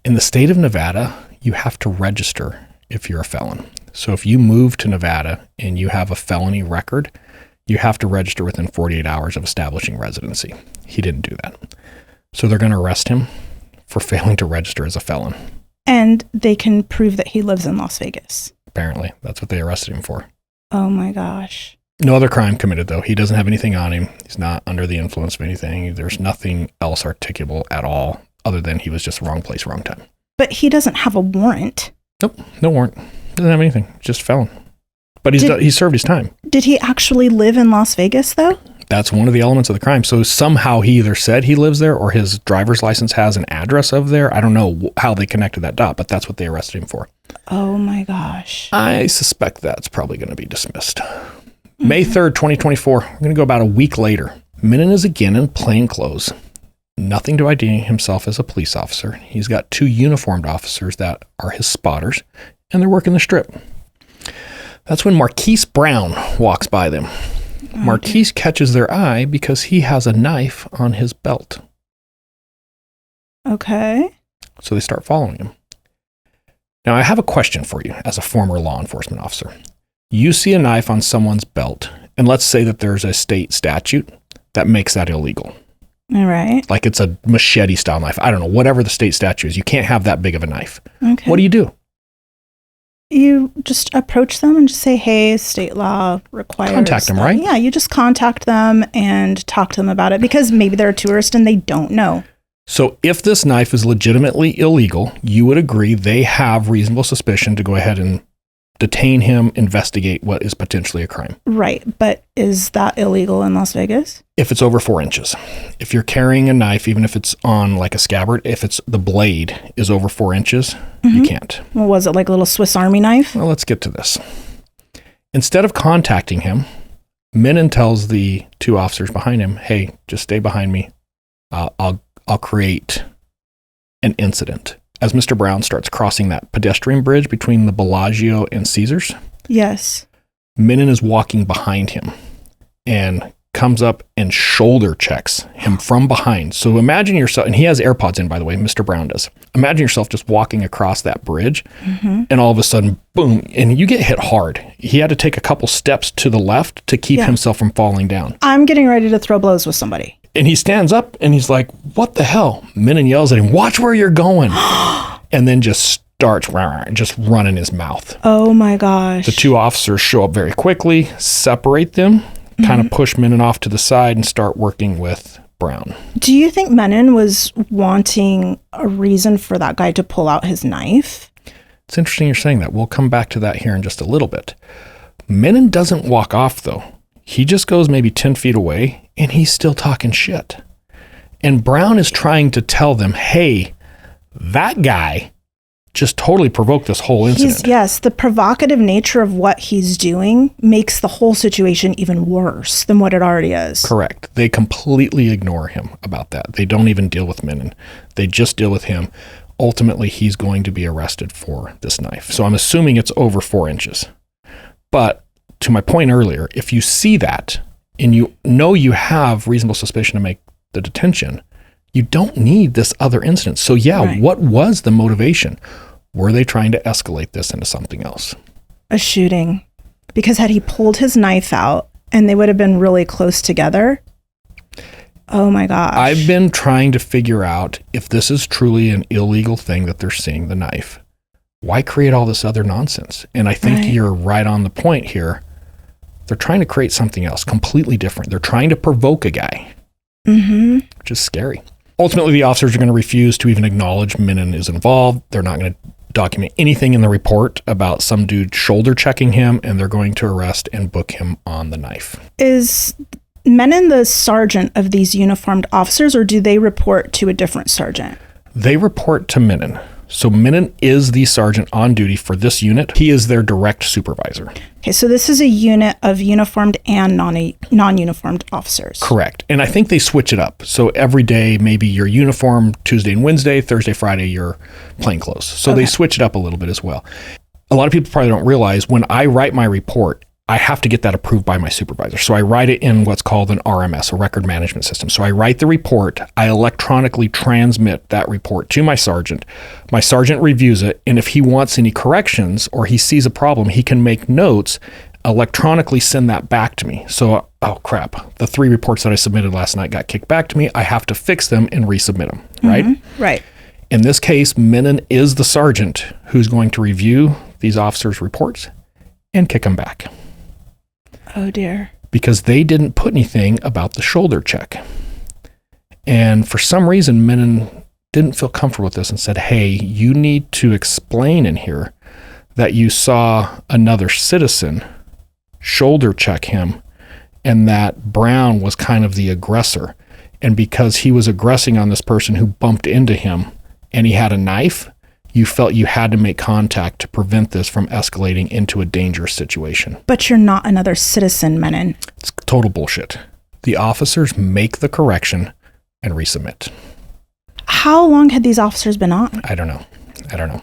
In the state of Nevada, you have to register if you're a felon. So if you move to Nevada and you have a felony record, you have to register within 48 hours of establishing residency. He didn't do that. So they're going to arrest him for failing to register as a felon. And they can prove that he lives in Las Vegas. Apparently, that's what they arrested him for. Oh my gosh. No other crime committed, though. He doesn't have anything on him. He's not under the influence of anything. There's nothing else articulable at all other than he was just wrong place, wrong time. But he doesn't have a warrant. Nope, no warrant. Doesn't have anything. Just felon. But he served his time. Did he actually live in Las Vegas, though? That's one of the elements of the crime. So somehow he either said he lives there or his driver's license has an address of there. I don't know how they connected that dot, but that's what they arrested him for. Oh my gosh. I suspect that's probably going to be dismissed. May 3rd, 2024. We're going to go about a week later. Menon is again in plain clothes. Nothing to ID himself as a police officer. He's got two uniformed officers that are his spotters, and they're working the strip. That's when Marquise Brown walks by them. Marquise catches their eye because he has a knife on his belt. Okay. So they start following him. Now, I have a question for you as a former law enforcement officer. You see a knife on someone's belt, and let's say that there's a state statute that makes that illegal. All right. Like it's a machete style knife. I don't know, whatever the state statute is. You can't have that big of a knife. Okay. What do? You just approach them and just say, hey, state law requires... Contact them, right? Yeah, you just contact them and talk to them about it because maybe they're a tourist and they don't know. So if this knife is legitimately illegal, you would agree they have reasonable suspicion to go ahead and detain him, investigate what is potentially a crime. Right, but is that illegal in Las Vegas? If it's over 4 inches. If you're carrying a knife, even if it's on like a scabbard, if it's the blade is over 4 inches, you can't. Well, was it like a little Swiss Army knife? Well, let's get to this. Instead of contacting him, Menon tells the two officers behind him, hey, just stay behind me. I'll create an incident. As Mr. Brown starts crossing that pedestrian bridge between the Bellagio and Caesars. Yes. Menon is walking behind him and comes up and shoulder checks him from behind. So imagine yourself, and he has AirPods in, by the way, Mr. Brown does. Imagine yourself just walking across that bridge and all of a sudden, boom, and you get hit hard. He had to take a couple steps to the left to keep himself from falling down. I'm getting ready to throw blows with somebody. And he stands up and he's like, what the hell? Menon yells at him, watch where you're going. And then just starts just running his mouth. Oh my gosh. The two officers show up very quickly, separate them, kind of push Menon off to the side and start working with Brown. Do you think Menon was wanting a reason for that guy to pull out his knife? It's interesting you're saying that. We'll come back to that here in just a little bit. Menon doesn't walk off, though. He just goes maybe 10 feet away, and he's still talking shit. And Brown is trying to tell them, hey, that guy just totally provoked this whole incident. Yes, the provocative nature of what he's doing makes the whole situation even worse than what it already is. Correct. They completely ignore him about that. They don't even deal with Menon. They just deal with him. Ultimately, he's going to be arrested for this knife. So I'm assuming it's over 4 inches. But to my point earlier, if you see that and you know you have reasonable suspicion to make the detention, you don't need this other incident. So yeah, What was the motivation? Were they trying to escalate this into something else? A shooting. Because had he pulled his knife out and they would have been really close together, oh my gosh. I've been trying to figure out if this is truly an illegal thing that they're seeing the knife. Why create all this other nonsense? And I think you're right on the point here. They're trying to create something else completely different. They're trying to provoke a guy, which is scary. Ultimately, the officers are going to refuse to even acknowledge Menon is involved. They're not going to document anything in the report about some dude shoulder checking him, and they're going to arrest and book him on the knife. Is Menon the sergeant of these uniformed officers, or do they report to a different sergeant? They report to Menon. So Menon is the sergeant on duty for this unit. He is their direct supervisor. Okay, so this is a unit of uniformed and non-uniformed officers. Correct. And I think they switch it up. So every day, maybe you're uniform Tuesday and Wednesday, Thursday, Friday, you're plainclothes. So they switch it up a little bit as well. A lot of people probably don't realize when I write my report, I have to get that approved by my supervisor. So I write it in what's called an RMS, a record management system. So I write the report, I electronically transmit that report to my sergeant. My sergeant reviews it, and if he wants any corrections or he sees a problem, he can make notes, electronically send that back to me. So, oh crap, the 3 reports that I submitted last night got kicked back to me. I have to fix them and resubmit them, right? Right. In this case, Menon is the sergeant who's going to review these officers' reports and kick them back. Oh dear. Because they didn't put anything about the shoulder check. And for some reason, Menon didn't feel comfortable with this and said, hey, you need to explain in here that you saw another citizen shoulder check him and that Brown was kind of the aggressor. And because he was aggressing on this person who bumped into him and he had a knife, you felt you had to make contact to prevent this from escalating into a dangerous situation. But you're not another citizen, Menon. It's total bullshit. The officers make the correction and resubmit. How long had these officers been on? I don't know.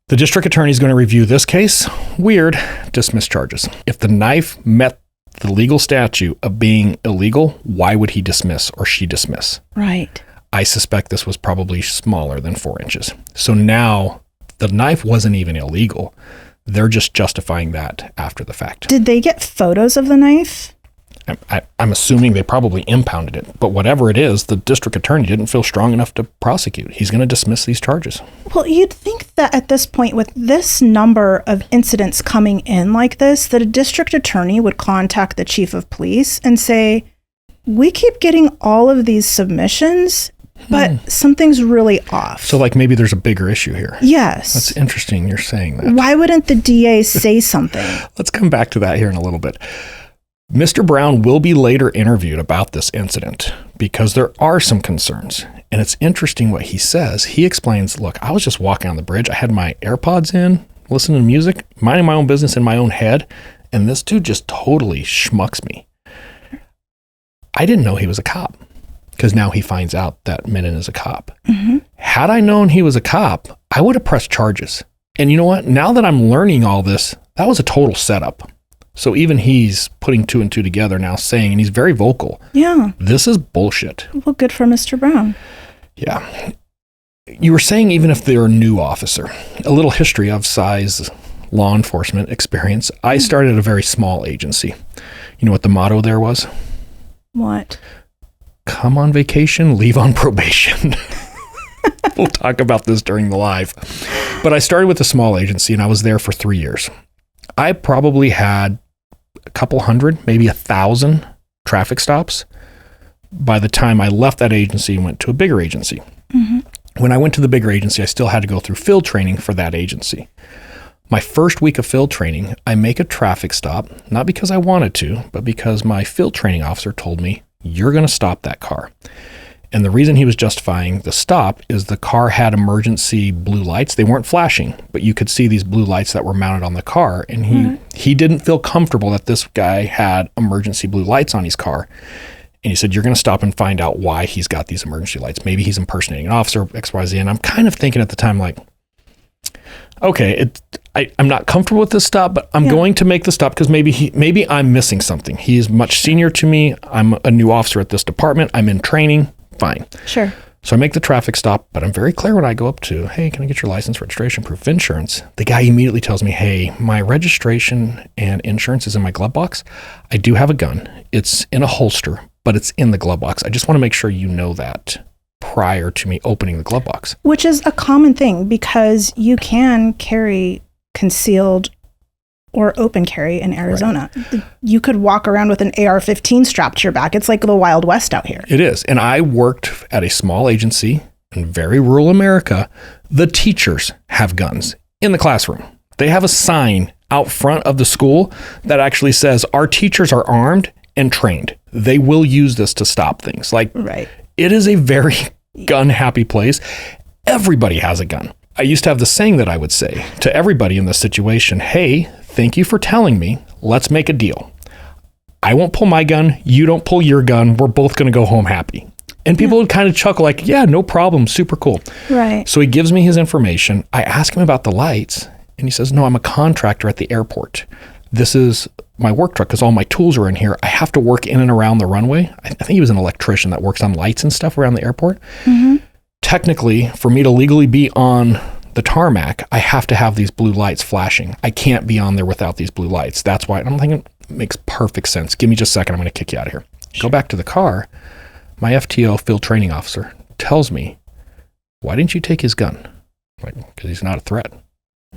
The district attorney is going to review this case. Weird. Dismiss charges. If the knife met the legal statute of being illegal, why would he dismiss or she dismiss? Right. I suspect this was probably smaller than 4 inches. So now the knife wasn't even illegal. They're just justifying that after the fact. Did they get photos of the knife? I'm assuming they probably impounded it. But whatever it is, the district attorney didn't feel strong enough to prosecute. He's going to dismiss these charges. Well, you'd think that at this point, with this number of incidents coming in like this, that a district attorney would contact the chief of police and say, we keep getting all of these submissions, but something's really off. So like maybe there's a bigger issue here. Yes. That's interesting you're saying that. Why wouldn't the DA say something? Let's come back to that here in a little bit. Mr. Brown will be later interviewed about this incident because there are some concerns. And it's interesting what he says. He explains, look, I was just walking on the bridge. I had my AirPods in, listening to music, minding my own business in my own head. And this dude just totally schmucks me. I didn't know he was a cop. Because now he finds out that Menon is a cop. Had I known he was a cop, I would have pressed charges. And you know what? Now that I'm learning all this, that was a total setup. So even he's putting 2 and 2 together now, saying, and he's very vocal. Yeah. This is bullshit. Well, good for Mr. Brown. Yeah. You were saying even if they're a new officer, a little history of size law enforcement experience. I started at a very small agency. You know what the motto there was? What? Come on vacation, leave on probation. We'll talk about this during the live. But I started with a small agency and I was there for 3 years. I probably had a couple hundred, maybe 1,000 traffic stops. by the time I left that agency and went to a bigger agency. When I went to the bigger agency, I still had to go through field training for that agency. My first week of field training, I make a traffic stop, not because I wanted to, but because my field training officer told me, you're going to stop that car. And the reason he was justifying the stop is the car had emergency blue lights. They weren't flashing, but you could see these blue lights that were mounted on the car. And he didn't feel comfortable that this guy had emergency blue lights on his car. And he said, you're going to stop and find out why he's got these emergency lights. Maybe he's impersonating an officer, XYZ. And I'm kind of thinking at the time, like, okay, I'm not comfortable with this stop, but I'm going to make the stop because maybe I'm missing something. He is much senior to me. I'm a new officer at this department. I'm in training. Fine. Sure. So I make the traffic stop, but I'm very clear when I go up to, hey, can I get your license, registration, proof of insurance? The guy immediately tells me, hey, my registration and insurance is in my glove box. I do have a gun. It's in a holster, but it's in the glove box. I just want to make sure you know that prior to me opening the glove box. Which is a common thing because you can carry concealed or open carry in Arizona. Right. You could walk around with an AR-15 strapped to your back. It's like the Wild West out here. It is. And I worked at a small agency in very rural America. The teachers have guns in the classroom. They have a sign out front of the school that actually says, our teachers are armed and trained. They will use this to stop things. Like, right. It is a very gun-happy place. Everybody has a gun. I used to have the saying that I would say to everybody in this situation, hey, thank you for telling me. Let's make a deal. I won't pull my gun. You don't pull your gun. We're both going to go home happy. And people would kind of chuckle like, yeah, no problem. Super cool. Right. So he gives me his information. I ask him about the lights and he says, no, I'm a contractor at the airport. This is my work truck because all my tools are in here. I have to work in and around the runway. I think he was an electrician that works on lights and stuff around the airport. Technically, for me to legally be on the tarmac, I have to have these blue lights flashing. I can't be on there without these blue lights. That's why I'm thinking it makes perfect sense. Give me just a second. I'm going to kick you out of here. Sure. Go back to the car. My FTO field training officer tells me, why didn't you take his gun? I'm like, because he's not a threat.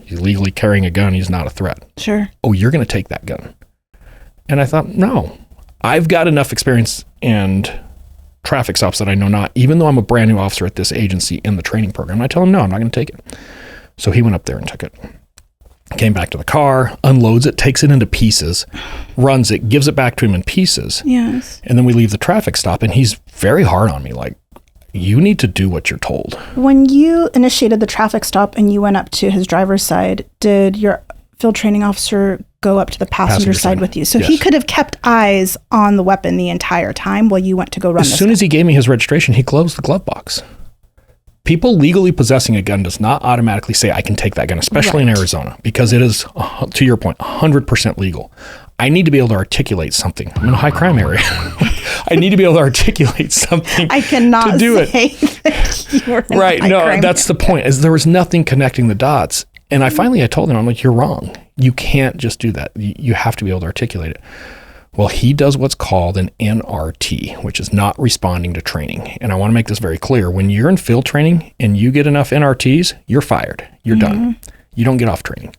He's legally carrying a gun. He's not a threat. Sure. Oh, you're going to take that gun. And I thought, no, I've got enough experience and traffic stops that I know not, even though I'm a brand new officer at this agency in the training program. And I tell him, no, I'm not going to take it. So he went up there and took it. Came back to the car, unloads it, takes it into pieces, runs it, gives it back to him in pieces. Yes. And then we leave the traffic stop and he's very hard on me. Like, you need to do what you're told. When you initiated the traffic stop and you went up to his driver's side, did your field training officer go up to the passenger side with you? So he could have kept eyes on the weapon the entire time while you went to go run this. As soon as he gave me his registration, he closed the glove box. People legally possessing a gun does not automatically say, I can take that gun, especially in Arizona, because it is, to your point, 100% legal. I need to be able to articulate something. I'm in a high crime area. I need to be able to articulate something I cannot to do say it. That you're in right. a high No, crime that's the point, is there was nothing connecting the dots. And I told him, I'm like, you're wrong. You can't just do that. You have to be able to articulate it. Well, he does what's called an NRT, which is not responding to training. And I want to make this very clear. When you're in field training and you get enough NRTs, you're fired. You're done. You don't get off training.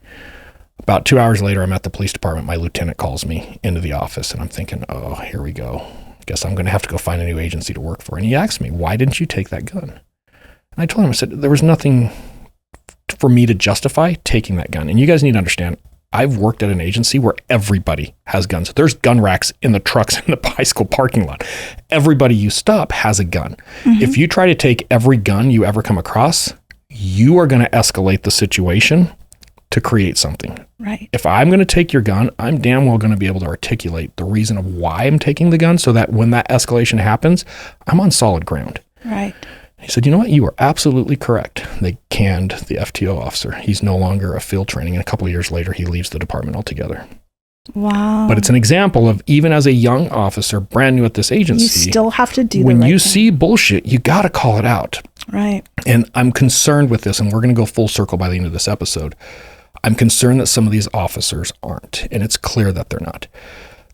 About 2 hours later, I'm at the police department. My lieutenant calls me into the office and I'm thinking, oh, here we go. Guess I'm going to have to go find a new agency to work for. And he asked me, why didn't you take that gun? And I told him, I said, there was nothing for me to justify taking that gun. And you guys need to understand, I've worked at an agency where everybody has guns. There's gun racks in the trucks in the high school parking lot. Everybody you stop has a gun. If you try to take every gun you ever come across, you are going to escalate the situation to create something. Right. If I'm going to take your gun, I'm damn well going to be able to articulate the reason of why I'm taking the gun so that when that escalation happens, I'm on solid ground. Right. He said, you know what? You are absolutely correct. They canned the FTO officer. He's no longer a field training. And a couple of years later, he leaves the department altogether. Wow. But it's an example of, even as a young officer, brand new at this agency, you still have to do when the right you thing. see bullshit, you got to call it out. Right. And I'm concerned with this, and we're going to go full circle by the end of this episode. I'm concerned that some of these officers aren't, and it's clear that they're not.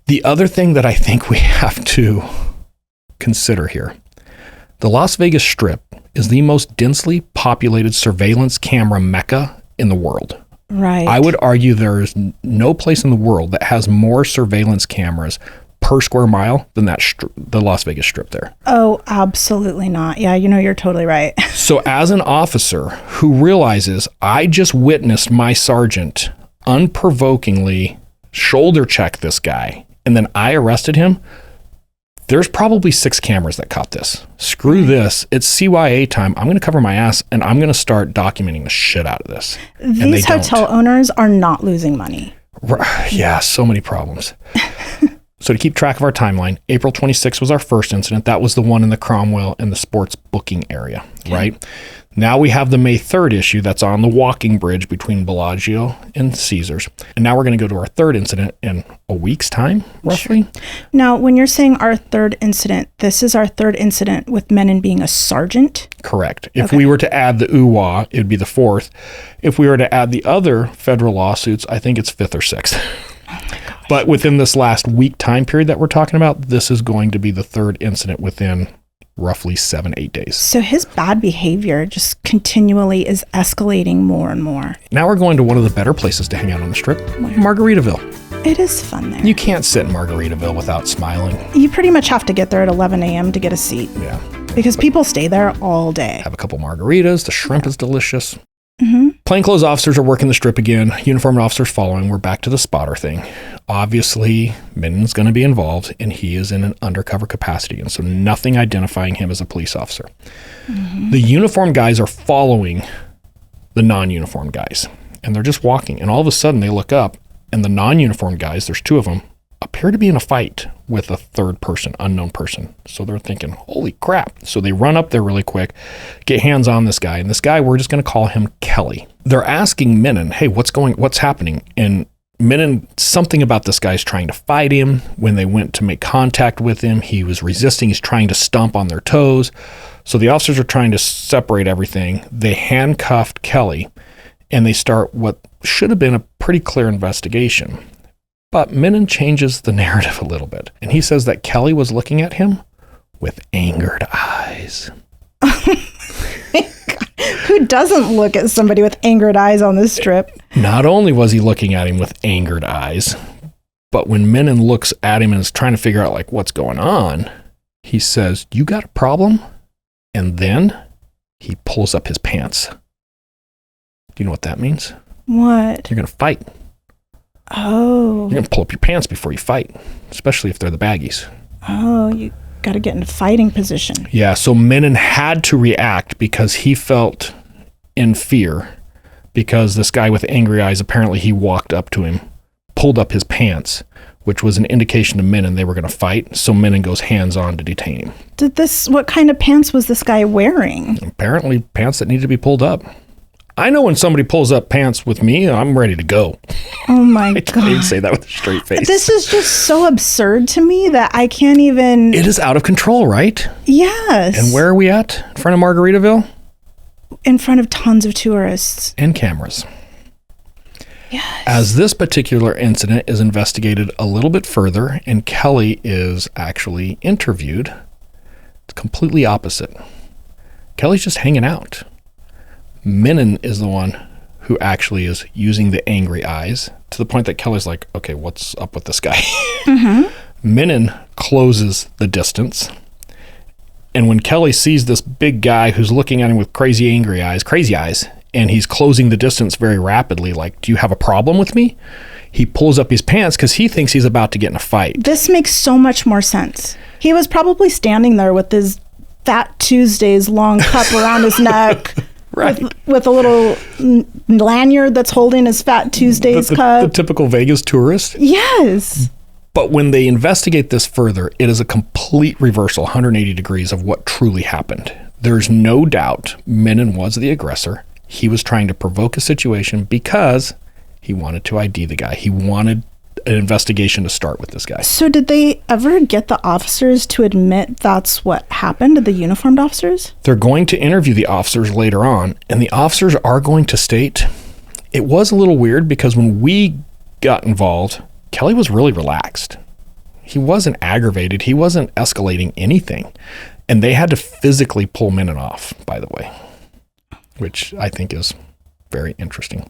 The other thing that I think we have to consider here, the Las Vegas Strip is the most densely populated surveillance camera mecca in the world. Right. I would argue there is no place in the world that has more surveillance cameras per square mile than the Las Vegas Strip there. Oh, absolutely not. Yeah, you're totally right. So as an officer who realizes I just witnessed my sergeant unprovokingly shoulder check this guy, and then I arrested him, there's probably 6 cameras that caught this. Screw this. It's CYA time. I'm going to cover my ass, and I'm going to start documenting the shit out of this. These hotel owners are not losing money. Yeah, so many problems. So to keep track of our timeline, April 26th was our first incident. That was the one in the Cromwell and the sports booking area, right? Now we have the May 3rd issue that's on the walking bridge between Bellagio and Caesars. And now we're going to go to our third incident in a week's time, roughly. Sure. Now, when you're saying our third incident, this is our third incident with Menon being a sergeant? Correct. If we were to add the UWA, it would be the 4th. If we were to add the other federal lawsuits, I think it's 5th or 6th. But within this last week time period that we're talking about, this is going to be the third incident within roughly 7-8 days. So his bad behavior just continually is escalating more and more. Now we're going to one of the better places to hang out on the Strip, Margaritaville. It is fun there. You can't sit in Margaritaville without smiling. You pretty much have to get there at 11 a.m. to get a seat. Yeah. Because people stay there all day. Have a couple margaritas. The shrimp is delicious. Mm-hmm. Plainclothes officers are working the Strip again. Uniformed officers following. We're back to the spotter thing. Obviously, Menon's going to be involved, and he is in an undercover capacity, and so nothing identifying him as a police officer. Mm-hmm. The uniformed guys are following the non-uniformed guys, and they're just walking, and all of a sudden they look up, and the non-uniformed guys, there's 2 of them, appear to be in a fight with a third person, unknown person. So they're thinking, holy crap. So they run up there really quick, get hands on this guy. And this guy, we're just going to call him Kelly. They're asking Menon, hey, what's happening? And Menon, something about this guy's trying to fight him. When they went to make contact with him, he was resisting. He's trying to stomp on their toes. So the officers are trying to separate everything. They handcuffed Kelly, and they start what should have been a pretty clear investigation. But Menon changes the narrative a little bit, and he says that Kelly was looking at him with angered eyes. Who doesn't look at somebody with angered eyes on this Strip? Not only was he looking at him with angered eyes, but when Menon looks at him and is trying to figure out like what's going on, he says, "You got a problem?" And then he pulls up his pants. Do you know what that means? What? You're going to fight. Oh. You're going to pull up your pants before you fight, especially if they're the baggies. Oh, you got to get into fighting position. Yeah, so Menon had to react because he felt in fear because this guy with angry eyes, apparently he walked up to him, pulled up his pants, which was an indication to Menon they were going to fight. So Menon goes hands on to detain him. What kind of pants was this guy wearing? Apparently pants that need to be pulled up. I know when somebody pulls up pants with me, I'm ready to go. Oh my I God. can't even say that with a straight face. This is just so absurd to me that I can't even... It is out of control, right? Yes. And where are we at? In front of Margaritaville? In front of tons of tourists. And cameras. Yes. As this particular incident is investigated a little bit further and Kelly is actually interviewed, it's completely opposite. Kelly's just hanging out. Menon is the one who actually is using the angry eyes to the point that Kelly's like, okay, what's up with this guy? Mm-hmm. Menon closes the distance. And when Kelly sees this big guy who's looking at him with crazy eyes, and he's closing the distance very rapidly, like, do you have a problem with me? He pulls up his pants because he thinks he's about to get in a fight. This makes so much more sense. He was probably standing there with his Fat Tuesdays long cup around his neck. Right. With a little lanyard that's holding his Fat Tuesdays cup. The typical Vegas tourist. Yes. But when they investigate this further, it is a complete reversal, 180 degrees of what truly happened. There's no doubt Menon was the aggressor. He was trying to provoke a situation because he wanted to ID the guy. He wanted an investigation to start with this guy. So did they ever get the officers to admit that's what happened to the uniformed officers? They're going to interview the officers later on, and the officers are going to state it was a little weird because when we got involved, Kelly was really relaxed. He wasn't aggravated. He wasn't escalating anything. And they had to physically pull Menon off, by the way, which I think is very interesting.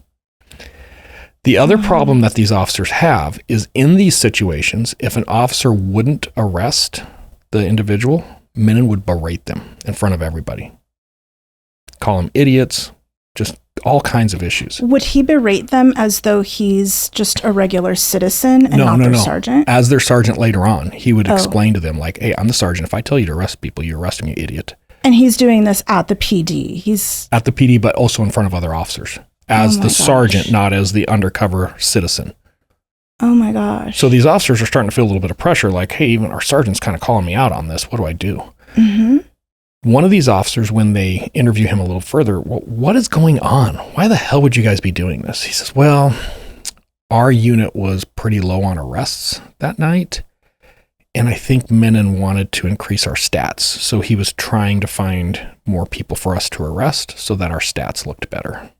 The other problem that these officers have is in these situations, if an officer wouldn't arrest the individual, Menon would berate them in front of everybody. Call them idiots, just all kinds of issues. Would he berate them as though he's just a regular citizen and not their sergeant? As their sergeant later on, he would explain to them like, hey, I'm the sergeant. If I tell you to arrest people, you arrest them, you idiot. And he's doing this at the PD. He's at the PD, but also in front of other officers as the sergeant, not as the undercover citizen. Oh my gosh. So these officers are starting to feel a little bit of pressure like, hey, even our sergeant's kind of calling me out on this. What do I do? Mm-hmm. One of these officers, when they interview him a little further, well, what is going on? Why the hell would you guys be doing this? He says, well, our unit was pretty low on arrests that night. And I think Menon wanted to increase our stats. So he was trying to find more people for us to arrest so that our stats looked better.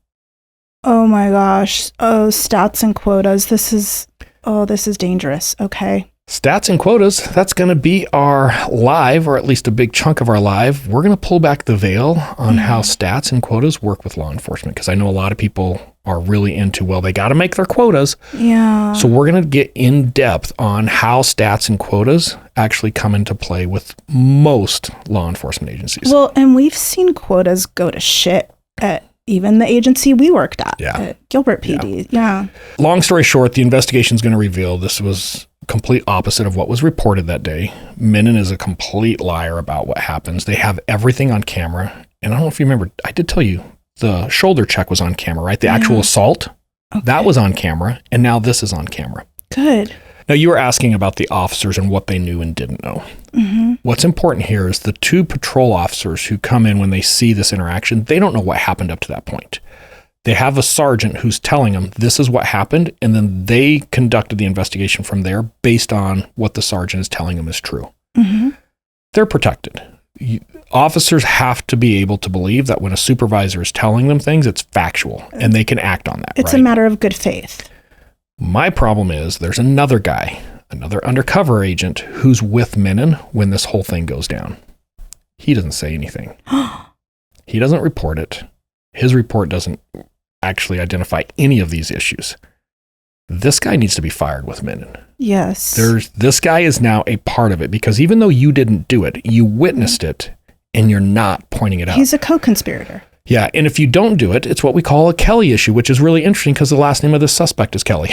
Oh my gosh. Oh, stats and quotas. This is dangerous. Okay. Stats and quotas, that's going to be our live, or at least a big chunk of our live. We're going to pull back the veil on how stats and quotas work with law enforcement, because I know a lot of people are really into, well, they got to make their quotas. Yeah. So we're going to get in depth on how stats and quotas actually come into play with most law enforcement agencies. Well, and we've seen quotas go to shit at even the agency we worked at, at Gilbert PD. Yeah. Long story short, the investigation is going to reveal this was complete opposite of what was reported that day. Menon is a complete liar about what happens. They have everything on camera. And I don't know if you remember, I did tell you the shoulder check was on camera, right? The actual assault, that was on camera. And now this is on camera. Good. Now, you were asking about the officers and what they knew and didn't know. Mm-hmm. What's important here is the two patrol officers who come in when they see this interaction, they don't know what happened up to that point. They have a sergeant who's telling them this is what happened, and then they conducted the investigation from there based on what the sergeant is telling them is true. Mm-hmm. They're protected. Officers have to be able to believe that when a supervisor is telling them things, it's factual, and they can act on that. It's a matter of good faith. My problem is there's another guy, another undercover agent who's with Menon when this whole thing goes down. He doesn't say anything. He doesn't report it. His report doesn't actually identify any of these issues. This guy needs to be fired with Menon. Yes. This guy is now a part of it, because even though you didn't do it, you witnessed it and you're not pointing it out. He's a co-conspirator. Yeah, and if you don't do it, it's what we call a Kelly issue, which is really interesting because the last name of the suspect is Kelly.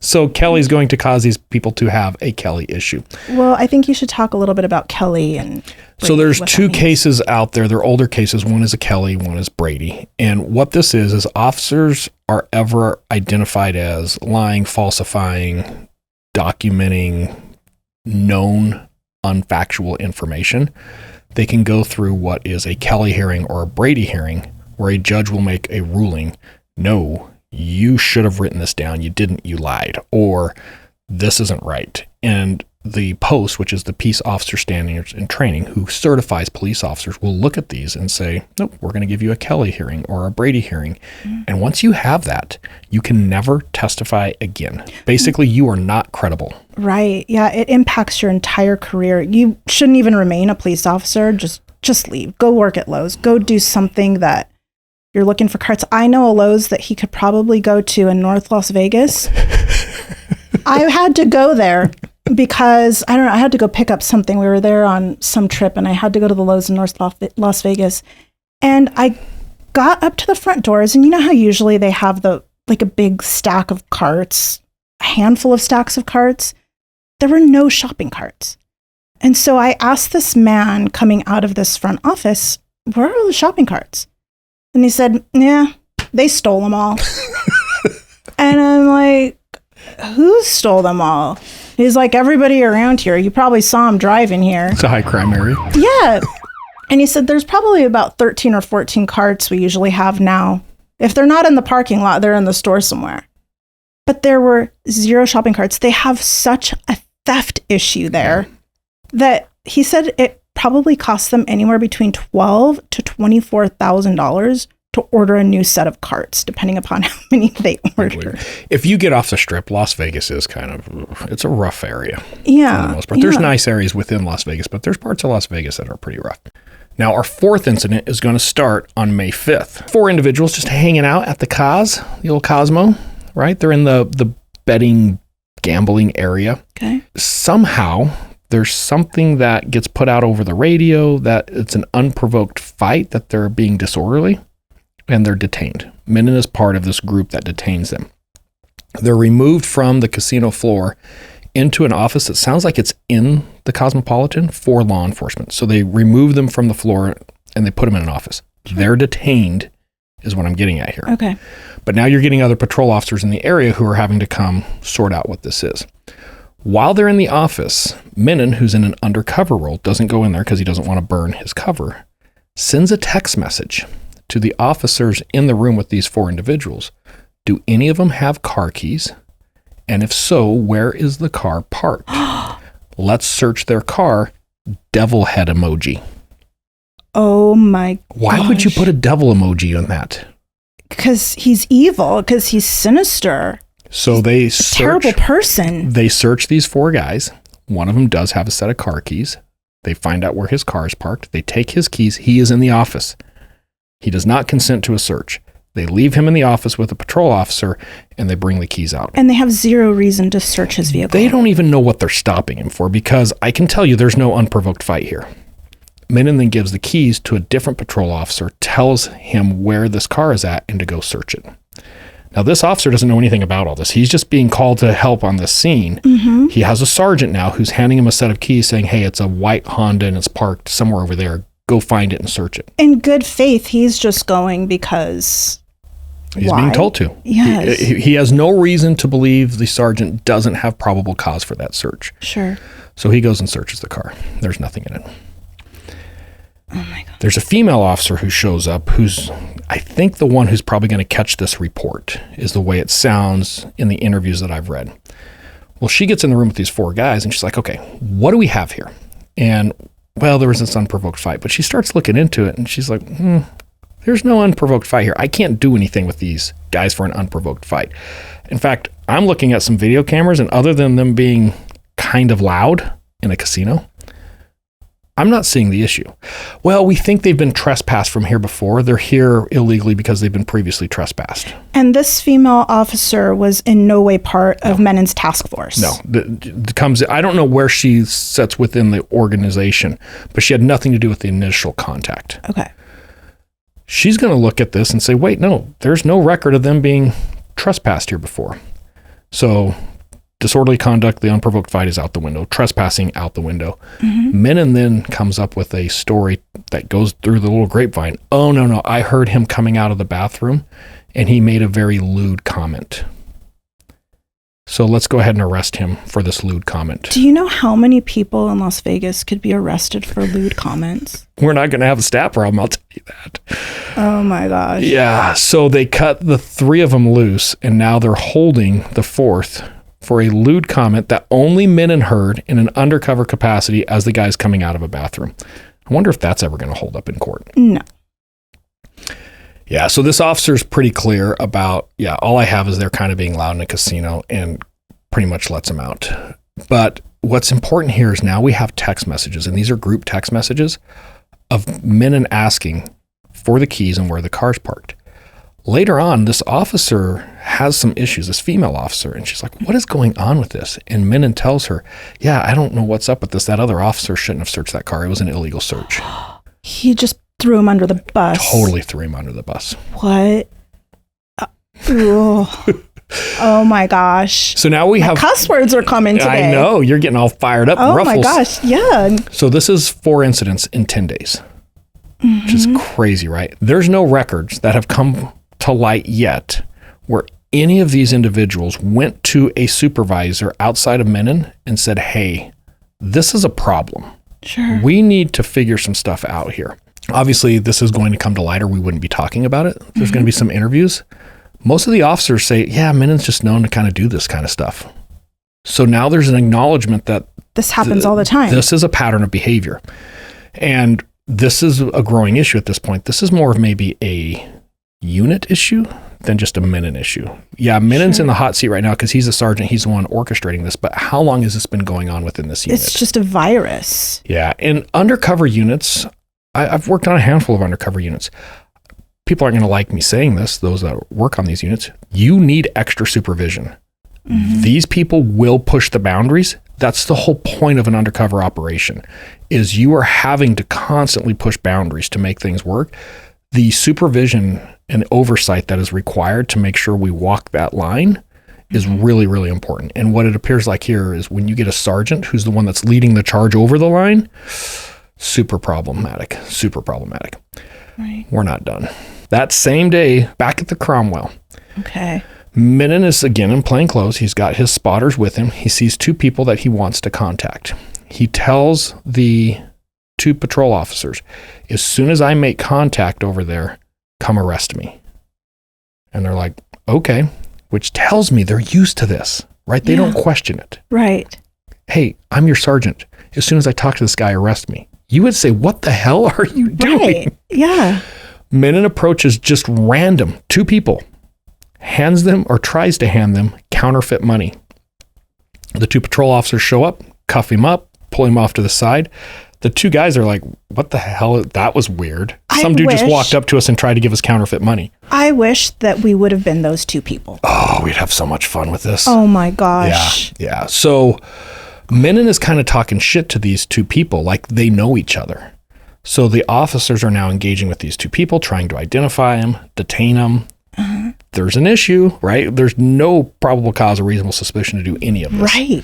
So Kelly's going to cause these people to have a Kelly issue. Well, I think you should talk a little bit about Kelly and Brady. So there's two cases out there. They're older cases. One is a Kelly, one is Brady. And what this is officers are ever identified as lying, falsifying, documenting known unfactual information. They can go through what is a Kelly hearing or a Brady hearing, where a judge will make a ruling. No, you should have written this down. You didn't, you lied, or this isn't right. And the post, which is the Peace Officer Standards and Training, who certifies police officers, will look at these and say, nope, we're going to give you a Kelly hearing or a Brady hearing. And once you have that, you can never testify again. Basically, you are not credible. Right. Yeah, it impacts your entire career. You shouldn't even remain a police officer. Just leave. Go work at Lowe's. Go do something that you're looking for carts. I know a Lowe's that he could probably go to in North Las Vegas. I had to go there because, I don't know, I had to go pick up something. We were there on some trip and I had to go to the Lowe's in North Las Vegas. And I got up to the front doors, and you know how usually they have a big stack of carts, a handful of stacks of carts? There were no shopping carts. And so I asked this man coming out of this front office, where are all the shopping carts? And he said, yeah, they stole them all. And I'm like, who stole them all? He's like, everybody around here. You probably saw him driving here. It's a high crime area. Yeah. And he said, there's probably about 13 or 14 carts we usually have now. If they're not in the parking lot, they're in the store somewhere. But there were 0 shopping carts. They have such a theft issue there that he said it probably cost them anywhere between $12,000 to $24,000 to order a new set of carts, depending upon how many they order. If you get off the strip, Las Vegas is it's a rough area. Yeah. For the most part. There's nice areas within Las Vegas, but there's parts of Las Vegas that are pretty rough. Now, our fourth incident is going to start on May 5th. 4 individuals just hanging out at the old Cosmo, right? They're in the betting, gambling area. Okay. Somehow, there's something that gets put out over the radio that it's an unprovoked fight, that they're being disorderly, and they're detained. Menon is part of this group that detains them. They're removed from the casino floor into an office that sounds like it's in the Cosmopolitan for law enforcement. So they remove them from the floor and they put them in an office. They're detained is what I'm getting at here. Okay. But now you're getting other patrol officers in the area who are having to come sort out what this is. While they're in the office, Menon, who's in an undercover role, doesn't go in there because he doesn't want to burn his cover, sends a text message to the officers in the room with these 4 individuals. Do any of them have car keys? And if so, where is the car parked? Let's search their car. Devil head emoji. Oh my gosh. Why would you put a devil emoji on that? Because he's evil, because he's sinister. So they search, terrible person. They search these 4 guys. One of them does have a set of car keys. They find out where his car is parked. They take his keys. He is in the office. He does not consent to a search. They leave him in the office with a patrol officer, and they bring the keys out. And they have zero reason to search his vehicle. They don't even know what they're stopping him for, because I can tell you there's no unprovoked fight here. Menon then gives the keys to a different patrol officer, tells him where this car is at, and to go search it. Now, this officer doesn't know anything about all this. He's just being called to help on this scene. Mm-hmm. He has a sergeant now who's handing him a set of keys saying, hey, it's a white Honda and it's parked somewhere over there. Go find it and search it. In good faith, he's just going because... He's why? being told to. Yes. He has no reason to believe the sergeant doesn't have probable cause for that search. Sure. So he goes and searches the car. There's nothing in it. Oh my God. There's a female officer who shows up who's, I think, the one who's probably going to catch this report, is the way it sounds in the interviews that I've read. Well, she gets in the room with these 4 guys and she's like, okay, what do we have here? And, well, there was this unprovoked fight, but she starts looking into it and she's like, there's no unprovoked fight here. I can't do anything with these guys for an unprovoked fight. In fact, I'm looking at some video cameras, and other than them being kind of loud in a casino, I'm not seeing the issue. Well, we think they've been trespassed from here before. They're here illegally because they've been previously trespassed. And this female officer was in no way part of Menon's task force. No. I don't know where she sits within the organization, but she had nothing to do with the initial contact. Okay. She's going to look at this and say, wait, no, there's no record of them being trespassed here before. So disorderly conduct, the unprovoked fight is out the window. Trespassing out the window. Mm-hmm. Menon then comes up with a story that goes through the little grapevine. Oh, no, I heard him coming out of the bathroom and he made a very lewd comment. So let's go ahead and arrest him for this lewd comment. Do you know how many people in Las Vegas could be arrested for lewd comments? We're not going to have a stat problem, I'll tell you that. Oh my gosh. Yeah, so they cut the 3 of them loose, and now they're holding the 4th for a lewd comment that only Menon heard in an undercover capacity as the guy's coming out of a bathroom. I wonder if that's ever going to hold up in court. No. Yeah, so this officer's pretty clear about, all I have is they're kind of being loud in a casino, and pretty much lets them out. But what's important here is now we have text messages, and these are group text messages of Menon asking for the keys and where the car's parked. Later on, this officer has some issues, this female officer, and she's like, what is going on with this? And Menon tells her, I don't know what's up with this. That other officer shouldn't have searched that car. It was an illegal search. He just threw him under the bus. Totally threw him under the bus. What? Oh my gosh. So now we have cuss words are coming today. I know, you're getting all fired up. Oh Ruffles. My gosh, yeah. So this is 4 incidents in 10 days, which is crazy, right? There's no records that have come to light yet where any of these individuals went to a supervisor outside of Menon and said, hey, this is a problem. Sure. We need to figure some stuff out here. Obviously, this is going to come to light or we wouldn't be talking about it. There's going to be some interviews. Most of the officers say, Menon's just known to kind of do this kind of stuff. So now there's an acknowledgement that this happens all the time. This is a pattern of behavior. And this is a growing issue at this point. This is more of maybe a unit issue than just a Menon issue. Menon's in the hot seat right now because he's a sergeant. He's the one orchestrating this. But how long has this been going on within this unit? It's just a virus. Yeah. And undercover units, I've worked on a handful of undercover units. people aren't going to like me saying this, those that work on these units, you need extra supervision. These people will push the boundaries. That's the whole point of an undercover operation, is you are having to constantly push boundaries to make things work. The supervision and oversight that is required to make sure we walk that line is really, really important. And what it appears like here is when you get a sergeant who's the one that's leading the charge over the line, super problematic. Right. We're not done. That same day, back at the Cromwell. Okay. Menon is again in plain clothes. He's got his spotters with him. He sees two people that he wants to contact. He tells the two patrol officers, as soon as I make contact over there, come arrest me. And they're like, okay, which tells me they're used to this, right? They don't question it. Right. Hey, I'm your sergeant. As soon as I talk to this guy, arrest me. You would say, what the hell are you doing? Right. Yeah. Menon approaches just random two people, hands them or tries to hand them counterfeit money. The two patrol officers show up, cuff him up, pull him off to the side. The two guys are like, what the hell? That was weird. Some dude just walked up to us and tried to give us counterfeit money. I wish that we would have been those two people. Oh, we'd have so much fun with this. Oh my gosh. Yeah. So Menon is kind of talking shit to these two people like they know each other. So the officers are now engaging with these two people, trying to identify them, detain them. There's an issue, right? There's no probable cause or reasonable suspicion to do any of this. Right.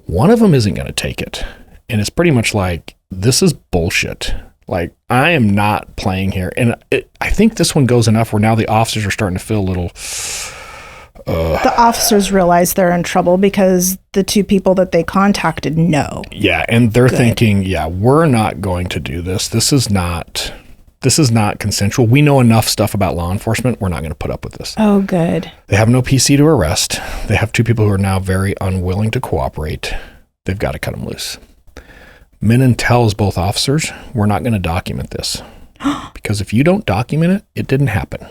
One of them isn't going to take it. And it's pretty much like, this is bullshit. Like, I am not playing here. And I think this one goes enough where now the officers are starting to feel a little... The officers realize they're in trouble because the two people that they contacted know. Yeah, and they're thinking, yeah, we're not going to do this. This is not consensual. We know enough stuff about law enforcement. We're not going to put up with this. Oh, good. They have no PC to arrest. They have two people who are now very unwilling to cooperate. They've got to cut them loose. Menon tells both officers, we're not going to document this. Because if you don't document it, it didn't happen.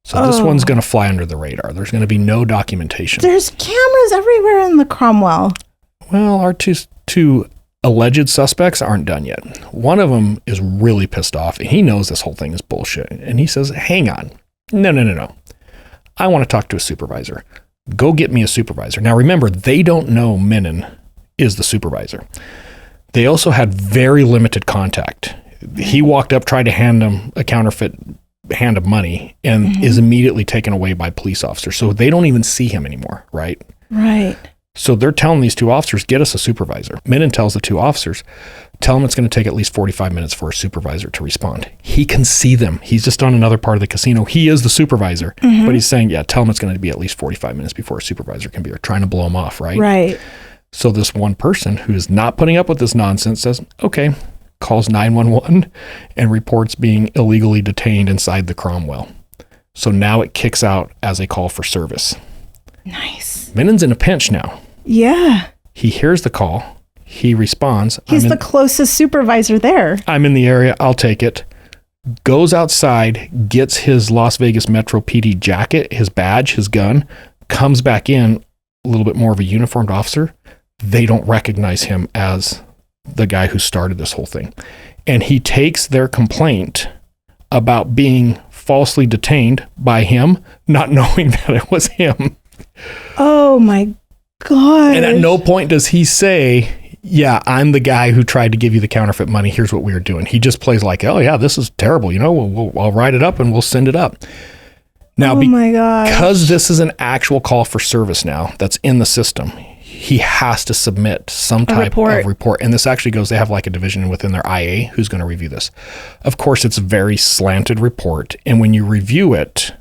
So this one's going to fly under the radar. There's going to be no documentation. There's cameras everywhere in the Cromwell. Well, our two alleged suspects aren't done yet. One of them is really pissed off, and he knows this whole thing is bullshit. And he says, hang on. No. I want to talk to a supervisor. Go get me a supervisor. Now, remember, they don't know Menon is the supervisor. They also had very limited contact. He walked up, tried to hand them a counterfeit hand of money, and is immediately taken away by police officers. So they don't even see him anymore, right? Right. So they're telling these two officers, get us a supervisor. Menon tells the two officers, tell them it's going to take at least 45 minutes for a supervisor to respond. He can see them. He's just on another part of the casino. He is the supervisor, but he's saying, yeah, tell them it's going to be at least 45 minutes before a supervisor can be here, trying to blow him off, right? Right. So this one person who is not putting up with this nonsense says, okay, calls 911 and reports being illegally detained inside the Cromwell. So now it kicks out as a call for service. Nice. Menon's in a pinch now. Yeah. He hears the call. He responds. He's the closest supervisor there. I'm in the area. I'll take it. Goes outside, gets his Las Vegas Metro PD jacket, his badge, his gun, comes back in, a little bit more of a uniformed officer. They don't recognize him as the guy who started this whole thing. And he takes their complaint about being falsely detained by him, not knowing that it was him. Oh my God. And at no point does he say, yeah, I'm the guy who tried to give you the counterfeit money. Here's what we were doing. He just plays like, oh yeah, this is terrible. You know, I'll write it up and we'll send it up. Now, my God, because this is an actual call for service now that's in the system, he has to submit some type of report. And this actually goes, they have like a division within their IA who's going to review this. Of course, it's a very slanted report. And when you review it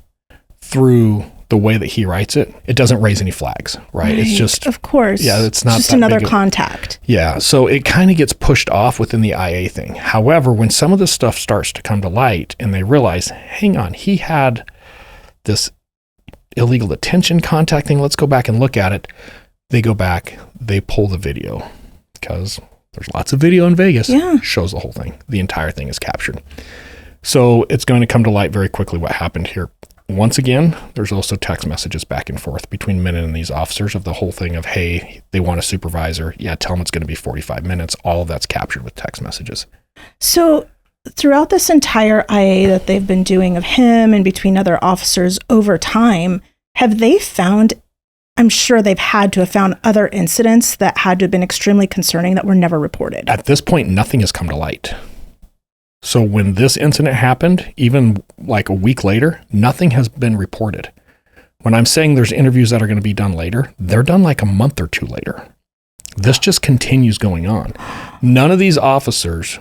through the way that he writes it, it doesn't raise any flags, right? It's just, of course. Yeah, it's not just another contact. Yeah. So it kind of gets pushed off within the IA thing. However, when some of this stuff starts to come to light and they realize, hang on, he had this illegal detention contact thing. Let's go back and look at it. They go back, they pull the video because there's lots of video in Vegas. Yeah. Shows the whole thing. The entire thing is captured. So it's going to come to light very quickly what happened here. Once again, there's also text messages back and forth between Menon and these officers of the whole thing of, hey, they want a supervisor. Yeah, tell them it's going to be 45 minutes. All of that's captured with text messages. So throughout this entire IA that they've been doing of him and between other officers over time, have they found, I'm sure they've had to have found other incidents that had to have been extremely concerning that were never reported? At this point, nothing has come to light. So when this incident happened, even like a week later, nothing has been reported. When I'm saying there's interviews that are going to be done later, they're done like a month or two later. This just continues going on. None of these officers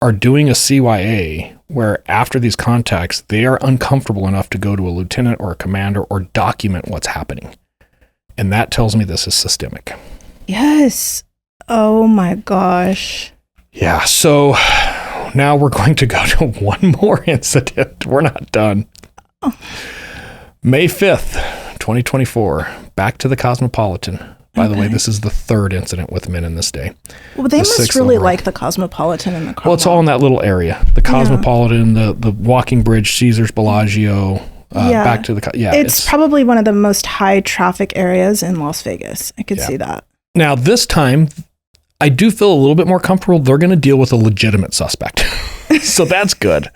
are doing a CYA where after these contacts, they are uncomfortable enough to go to a lieutenant or a commander or document what's happening. And that tells me this is systemic. Yes. Oh my gosh. Yeah. So now we're going to go to one more incident. We're not done. Oh. May 5th, 2024, back to the Cosmopolitan. By the way, this is the third incident with Menon this day. Well, they must really like the Cosmopolitan and the Carmel. Well, it's all in that little area. The Cosmopolitan, the Walking Bridge, Caesars, Bellagio, back to the... Yeah, it's probably one of the most high traffic areas in Las Vegas. I could see that. Now, this time, I do feel a little bit more comfortable. They're going to deal with a legitimate suspect. So that's good.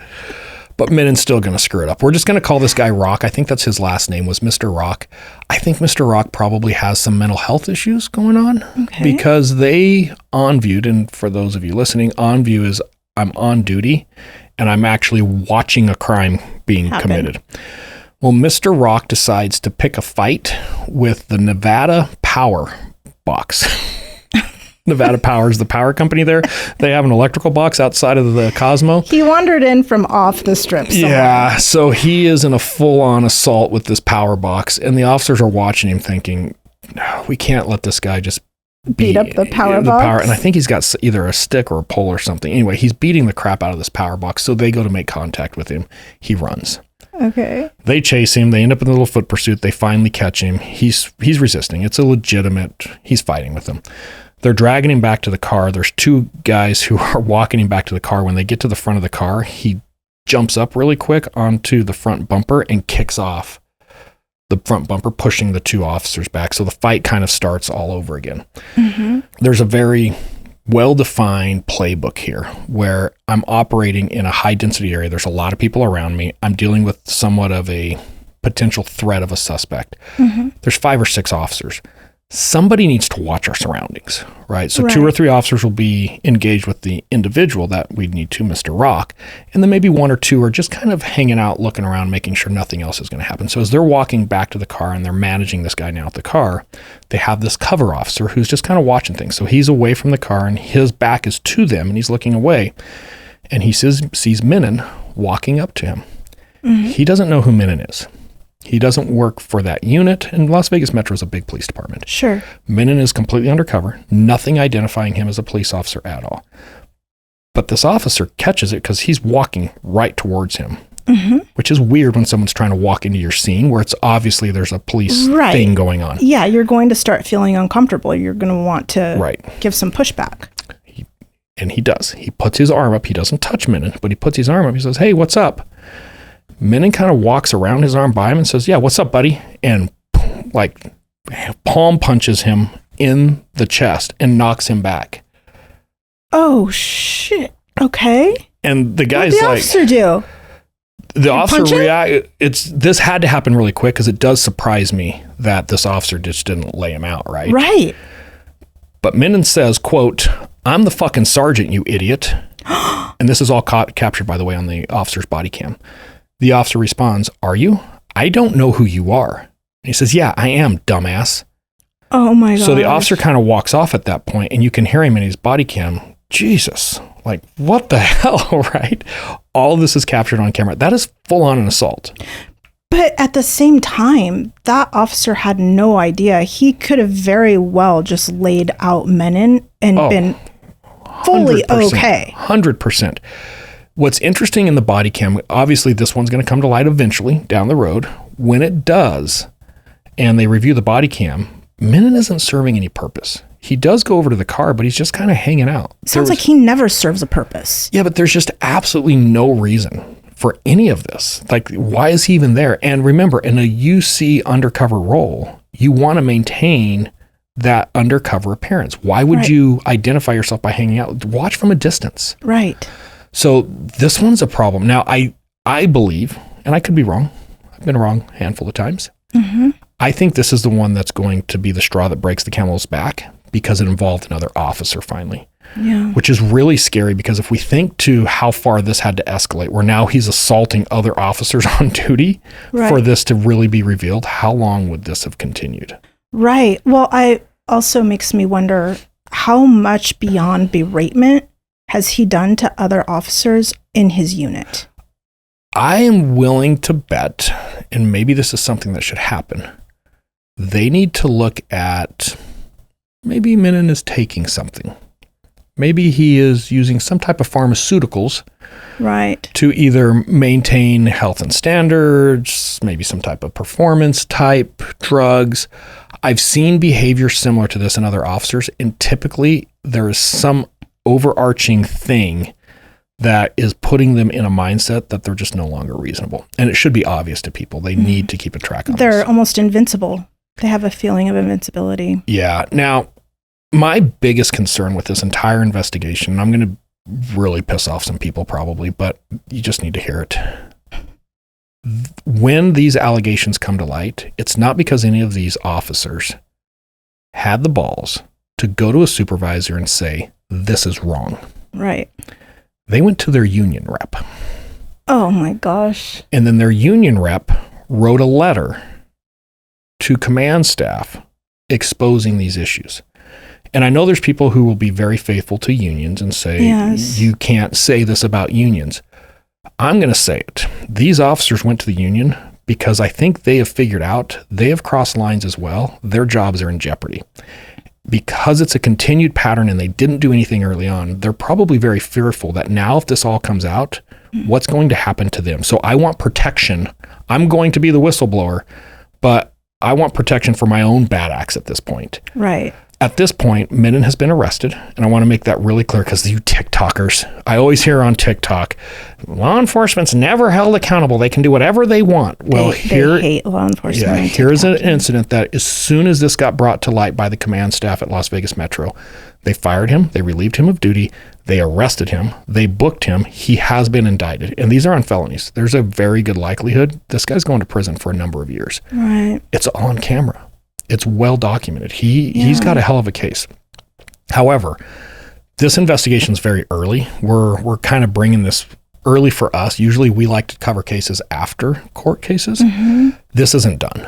But Menon's still going to screw it up. We're just going to call this guy Rock. I think that's his last name was Mr. Rock. I think Mr. Rock probably has some mental health issues going on because they on-viewed, and for those of you listening, on-view is I'm on duty and I'm actually watching a crime being committed. Well, Mr. Rock decides to pick a fight with the Nevada Power box. Nevada Power is the power company there. They have an electrical box outside of the Cosmo. He wandered in from off the strip somewhere. Yeah, so he is in a full-on assault with this power box, and the officers are watching him thinking, no, we can't let this guy just beat up the power box. And I think he's got either a stick or a pole or something. Anyway, he's beating the crap out of this power box, so they go to make contact with him. He runs. Okay. They chase him. They end up in a little foot pursuit. They finally catch him. He's resisting. It's a legitimate, he's fighting with them. They're dragging him back to the car. There's two guys who are walking him back to the car. When they get to the front of the car, he jumps up really quick onto the front bumper and kicks off the front bumper, pushing the two officers back. So the fight kind of starts all over again. Mm-hmm. There's a very well-defined playbook here where I'm operating in a high-density area. There's a lot of people around me. I'm dealing with somewhat of a potential threat of a suspect. Mm-hmm. There's 5 or 6 officers. Somebody needs to watch our surroundings, right? So 2 or 3 officers will be engaged with the individual that we need to, Mr. Rock. And then maybe 1 or 2 are just kind of hanging out, looking around, making sure nothing else is going to happen. So as they're walking back to the car and they're managing this guy now at the car, they have this cover officer who's just kind of watching things. So he's away from the car and his back is to them and he's looking away. And he sees Menon walking up to him. Mm-hmm. He doesn't know who Menon is. He doesn't work for that unit, and Las Vegas Metro is a big police department. Sure. Menon is completely undercover, nothing identifying him as a police officer at all. But this officer catches it because he's walking right towards him, which is weird when someone's trying to walk into your scene where it's obviously there's a police thing going on. Yeah, you're going to start feeling uncomfortable. You're going to want to give some pushback. And he does. He puts his arm up. He doesn't touch Menon, but he puts his arm up. He says, "Hey, what's up?" Menon kind of walks around his arm by him and says, "Yeah, what's up, buddy?" And like palm punches him in the chest and knocks him back. Oh, shit. Okay. And the guy's like... What did the officer do? The officer reacted. This had to happen really quick because it does surprise me that this officer just didn't lay him out, right? Right. But Menon says, quote, "I'm the fucking sergeant, you idiot." And this is all captured, by the way, on the officer's body cam. The officer responds, "Are you? I don't know who you are." And he says, "Yeah, I am, dumbass." Oh my God. So the officer kind of walks off at that point, and you can hear him in his body cam. Jesus, like what the hell, right? All of this is captured on camera. That is full on an assault. But at the same time, that officer had no idea. He could have very well just laid out Menon and been fully 100%, okay. 100%. What's interesting in the body cam, obviously this one's going to come to light eventually down the road. When it does, and they review the body cam, Menon isn't serving any purpose. He does go over to the car, but he's just kind of hanging out. Sounds like he never serves a purpose. Yeah, but there's just absolutely no reason for any of this. Like, why is he even there? And remember, in a UC undercover role, you want to maintain that undercover appearance. Why would you identify yourself by hanging out? Watch from a distance. Right. So this one's a problem. Now, I believe, and I could be wrong, I've been wrong a handful of times. I think this is the one that's going to be the straw that breaks the camel's back because it involved another officer finally. Yeah. Which is really scary because if we think to how far this had to escalate, where now he's assaulting other officers on duty for this to really be revealed, how long would this have continued? Right. Well, I also makes me wonder how much beyond beratement has he done to other officers in his unit? I am willing to bet, and maybe this is something that should happen, they need to look at maybe Menon is taking something. Maybe he is using some type of pharmaceuticals to either maintain health and standards, maybe some type of performance type drugs. I've seen behavior similar to this in other officers, and typically there is some overarching thing that is putting them in a mindset that they're just no longer reasonable. And it should be obvious to people. They need to keep a track on this. They're almost invincible. They have a feeling of invincibility. Yeah. Now, my biggest concern with this entire investigation, and I'm going to really piss off some people probably, but you just need to hear it. When these allegations come to light, it's not because any of these officers had the balls to go to a supervisor and say, this is wrong. Right. They went to their union rep. Oh my gosh. And then their union rep wrote a letter to command staff exposing these issues. And I know there's people who will be very faithful to unions and say, you can't say this about unions. I'm going to say it. These officers went to the union because I think they have figured out they have crossed lines as well. Their jobs are in jeopardy. Because it's a continued pattern and they didn't do anything early on, they're probably very fearful that now if this all comes out, what's going to happen to them? So I want protection. I'm going to be the whistleblower, but I want protection for my own bad acts at this point. Right. At this point, Menon has been arrested, and I want to make that really clear because you TikTokers, I always hear on TikTok, law enforcement's never held accountable. They can do whatever they want. Well, they hate law enforcement. Yeah, here's an incident that as soon as this got brought to light by the command staff at Las Vegas Metro, they fired him, they relieved him of duty, they arrested him, they booked him, he has been indicted, and these are on felonies. There's a very good likelihood this guy's going to prison for a number of years. Right. It's all on camera. It's well documented. He's got a hell of a case. However, this investigation is very early. We're kind of bringing this early for us. Usually we like to cover cases after court cases. This isn't done.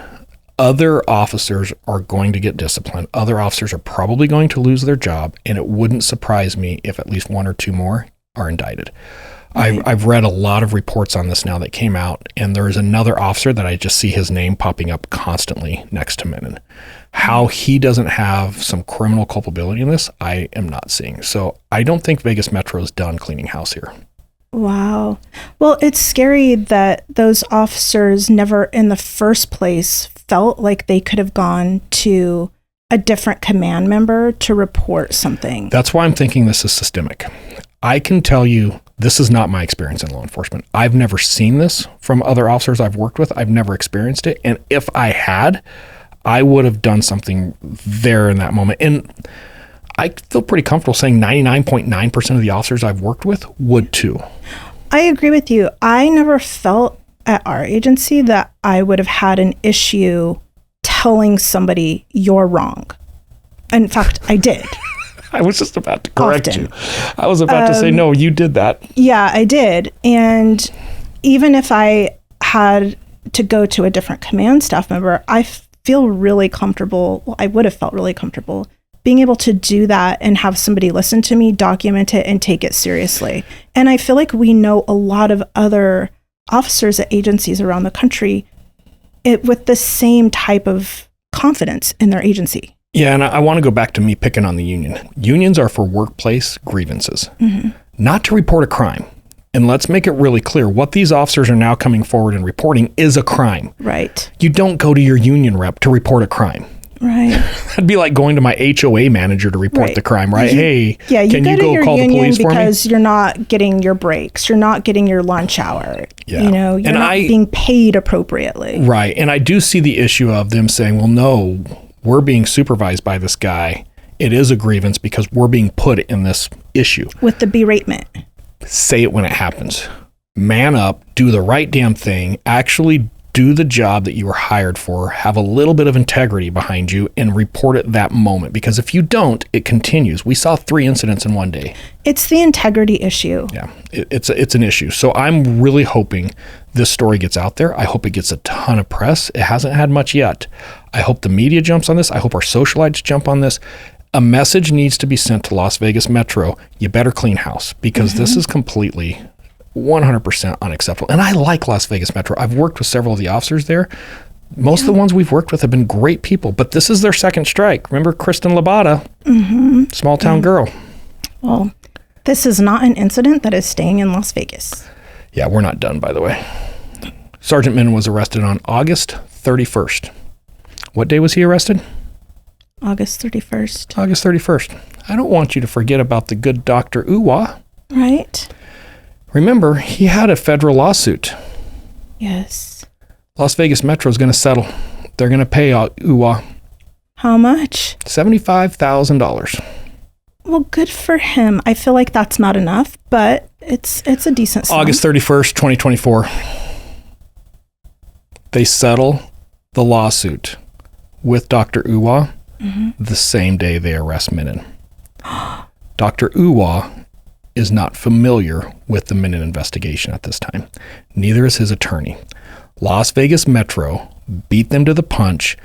Other officers are going to get disciplined. Other officers are probably going to lose their job, and it wouldn't surprise me if at least one or two more are indicted. I've read a lot of reports on this now that came out, and there is another officer that I just see his name popping up constantly next to Menon. How he doesn't have some criminal culpability in this, I am not seeing. So I don't think Vegas Metro is done cleaning house here. Wow. Well, it's scary that those officers never in the first place felt like they could have gone to a different command member to report something. That's why I'm thinking this is systemic. I can tell you this is not my experience in law enforcement. I've never seen this from other officers I've worked with. I've never experienced it. And if I had, I would have done something there in that moment. And I feel pretty comfortable saying 99.9% of the officers I've worked with would too. I agree with you. I never felt at our agency that I would have had an issue telling somebody you're wrong. In fact, I did. I was just about to correct you. I was about to say, no, you did that. Yeah, I did. And even if I had to go to a different command staff member, I feel really comfortable. Well, I would have felt really comfortable being able to do that and have somebody listen to me, document it, and take it seriously. And I feel like we know a lot of other officers at agencies around the country with the same type of confidence in their agency. Yeah, and I want to go back to me picking on the union. Unions are for workplace grievances, not to report a crime. And let's make it really clear, what these officers are now coming forward and reporting is a crime. Right. You don't go to your union rep to report a crime. Right. That'd be like going to my HOA manager to report the crime, right? Hey, can you go call the police for me? Because you're not getting your breaks. You're not getting your lunch hour. Yeah. You know, you're not being paid appropriately. Right. And I do see the issue of them saying, well, no, we're being supervised by this guy. It is a grievance because we're being put in this issue. With the beratement. say it when it happens. Man up, do the right damn thing, actually do the job that you were hired for, have a little bit of integrity behind you, and report it that moment. Because if you don't, it continues. We saw 3 incidents in one day. It's the integrity issue. Yeah, it's an issue. So I'm really hoping this story gets out there. I hope it gets a ton of press. It hasn't had much yet. I hope the media jumps on this. I hope our socialites jump on this. A message needs to be sent to Las Vegas Metro. You better clean house, because this is completely 100% unacceptable. And I like Las Vegas Metro. I've worked with several of the officers there. Most of the ones we've worked with have been great people, but this is their second strike. Remember Kristen Labata, small town girl. Well, this is not an incident that is staying in Las Vegas. Yeah, we're not done, by the way. Sergeant Menon was arrested on August 31st. What day was he arrested? August 31st. August 31st. I don't want you to forget about the good Dr. Uwa. Right? Remember, he had a federal lawsuit. Yes. Las Vegas Metro is going to settle. They're going to pay Uwa. How much? $75,000. Well, good for him. I feel like that's not enough, but it's a decent sum. August 31st, 2024. They settle the lawsuit with Dr. Uwa the same day they arrest Menon. Dr. Uwa is not familiar with the Menon investigation at this time. Neither is his attorney. Las Vegas Metro beat them to the punch,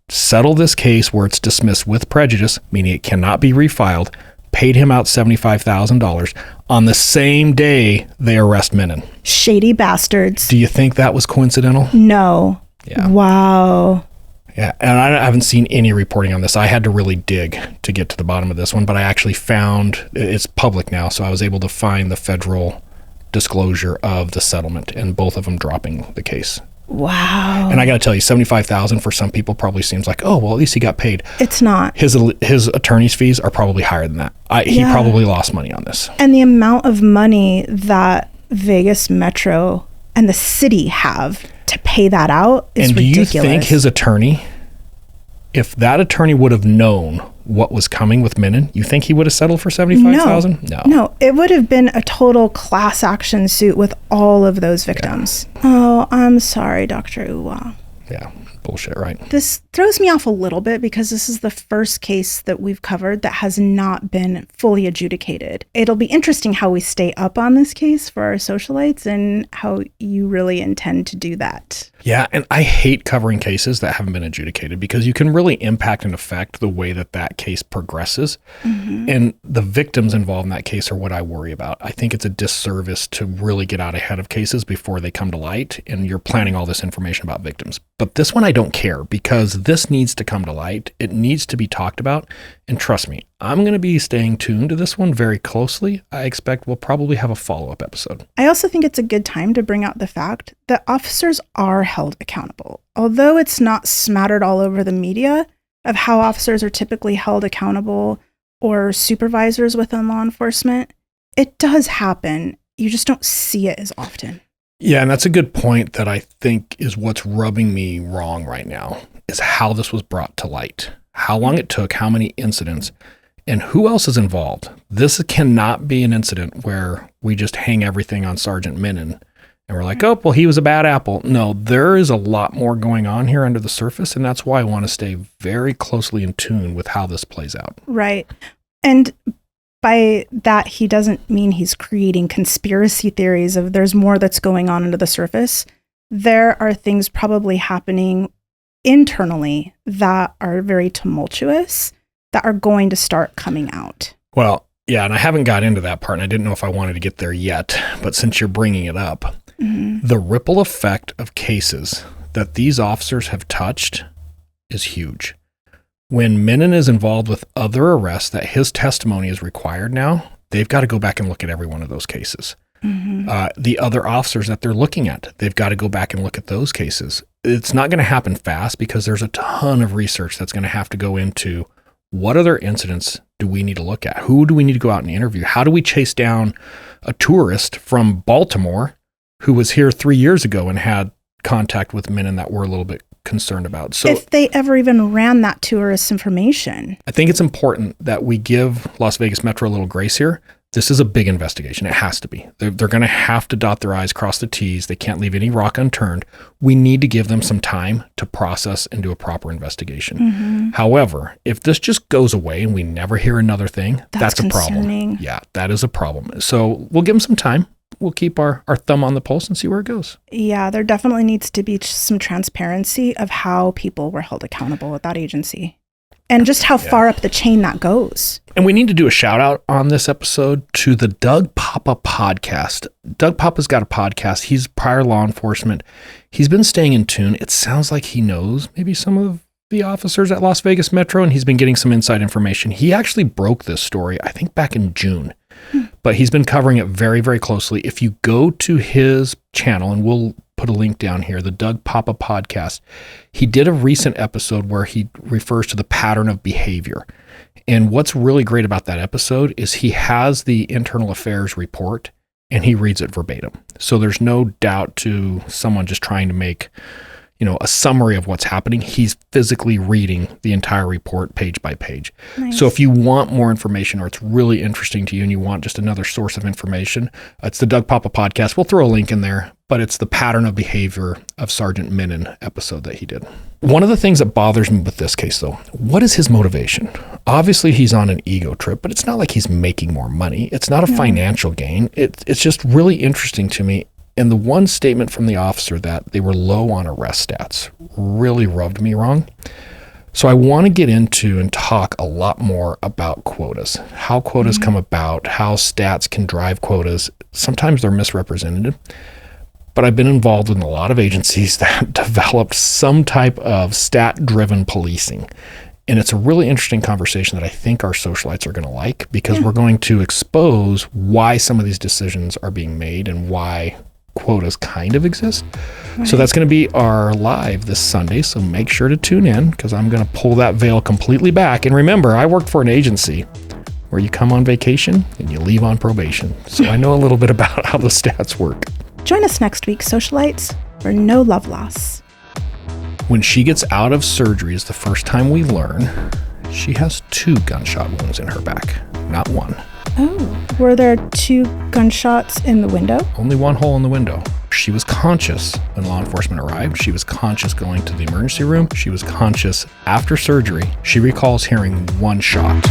settle this case where it's dismissed with prejudice, meaning it cannot be refiled, paid him out $75,000 on the same day they arrest Menon. Shady bastards. Do you think that was coincidental? No. Yeah. Wow. Yeah, and I haven't seen any reporting on this. I had to really dig to get to the bottom of this one, but I actually found, it's public now, so I was able to find the federal disclosure of the settlement, and both of them dropping the case. Wow. And I got to tell you, $75,000 for some people probably seems like, oh, well, at least he got paid. It's not. His attorney's fees are probably higher than that. He probably lost money on this. And the amount of money that Vegas Metro and the city have to pay that out is ridiculous. Do you think his attorney, if that attorney would have known what was coming with Menon, you think he would have settled for $75,000? No, it would have been a total class action suit with all of those victims. Yeah. Oh, I'm sorry, Dr. Uwa. Yeah, bullshit, right? This throws me off a little bit because this is the first case that we've covered that has not been fully adjudicated. It'll be interesting how we stay up on this case for our socialites and how you really intend to do that. Yeah, and I hate covering cases that haven't been adjudicated because you can really impact and affect the way that case progresses. And the victims involved in that case are what I worry about. I think it's a disservice to really get out ahead of cases before they come to light and you're planning all this information about victims. But this one I don't care because this needs to come to light. It needs to be talked about. And trust me, I'm going to be staying tuned to this one very closely. I expect we'll probably have a follow-up episode. I also think it's a good time to bring out the fact that officers are held accountable. Although it's not smattered all over the media of how officers are typically held accountable or supervisors within law enforcement, it does happen. You just don't see it as often. Yeah, and that's a good point that I think is what's rubbing me wrong right now, is how this was brought to light. How long it took, how many incidents, and who else is involved. This cannot be an incident where we just hang everything on Sergeant Menon and we're like, oh, well, he was a bad apple. No, there is a lot more going on here under the surface, and that's why I want to stay very closely in tune with how this plays out. Right. And by that, he doesn't mean he's creating conspiracy theories of there's more that's going on under the surface. There are things probably happening internally that are very tumultuous that are going to start coming out. Well, yeah, and I haven't got into that part, and I didn't know if I wanted to get there yet, but since you're bringing it up, the ripple effect of cases that these officers have touched is huge. When Menon is involved with other arrests that his testimony is required now, they've got to go back and look at every one of those cases. The other officers that they're looking at, they've got to go back and look at those cases. It's not going to happen fast because there's a ton of research that's going to have to go into what other incidents do we need to look at? Who do we need to go out and interview? How do we chase down a tourist from Baltimore who was here 3 years ago and had contact with Menon that we're a little bit concerned about? So if they ever even ran that tourist information. I think it's important that we give Las Vegas Metro a little grace here. This is a big investigation. It has to be. They're going to have to dot their I's, cross the T's. They can't leave any rock unturned. We need to give them some time to process and do a proper investigation. However, if this just goes away and we never hear another thing, that's a problem. Yeah, that is a problem. So we'll give them some time. We'll keep our thumb on the pulse and see where it goes. Yeah, there definitely needs to be some transparency of how people were held accountable with that agency and just how far up the chain that goes. And we need to do a shout out on this episode to the Doug Papa podcast. Doug Papa's got a podcast. He's prior law enforcement. He's been staying in tune. It sounds like he knows maybe some of the officers at Las Vegas Metro, and he's been getting some inside information. He actually broke this story, I think, back in June. But he's been covering it very, very closely. If you go to his channel, and we'll put a link down here, the Doug Papa podcast, he did a recent episode where he refers to the pattern of behavior. And what's really great about that episode is he has the internal affairs report and he reads it verbatim. So there's no doubt to someone just trying to make, a summary of what's happening. He's physically reading the entire report page by page. Nice. So if you want more information or it's really interesting to you and you want just another source of information, it's the Doug Papa podcast. We'll throw a link in there, but it's the pattern of behavior of Sergeant Menon episode that he did. One of the things that bothers me with this case, though, what is his motivation? Obviously, he's on an ego trip, but it's not like he's making more money. It's not a financial gain. It's just really interesting to me. And the one statement from the officer that they were low on arrest stats really rubbed me wrong. So I want to get into and talk a lot more about quotas, how quotas come about, how stats can drive quotas. Sometimes they're misrepresented, but I've been involved in a lot of agencies that developed some type of stat-driven policing. And it's a really interesting conversation that I think our socialites are going to like, because we're going to expose why some of these decisions are being made and why quotas kind of exist. Right. So that's going to be our live this Sunday. So make sure to tune in, because I'm going to pull that veil completely back. And remember, I worked for an agency where you come on vacation and you leave on probation. So I know a little bit about how the stats work. Join us next week, socialites, for No Love Loss. When she gets out of surgery is the first time we learn she has 2 gunshot wounds in her back, not 1. Oh, were there 2 gunshots in the window? Only 1 hole in the window. She was conscious when law enforcement arrived. She was conscious going to the emergency room. She was conscious after surgery. She recalls hearing 1 shot.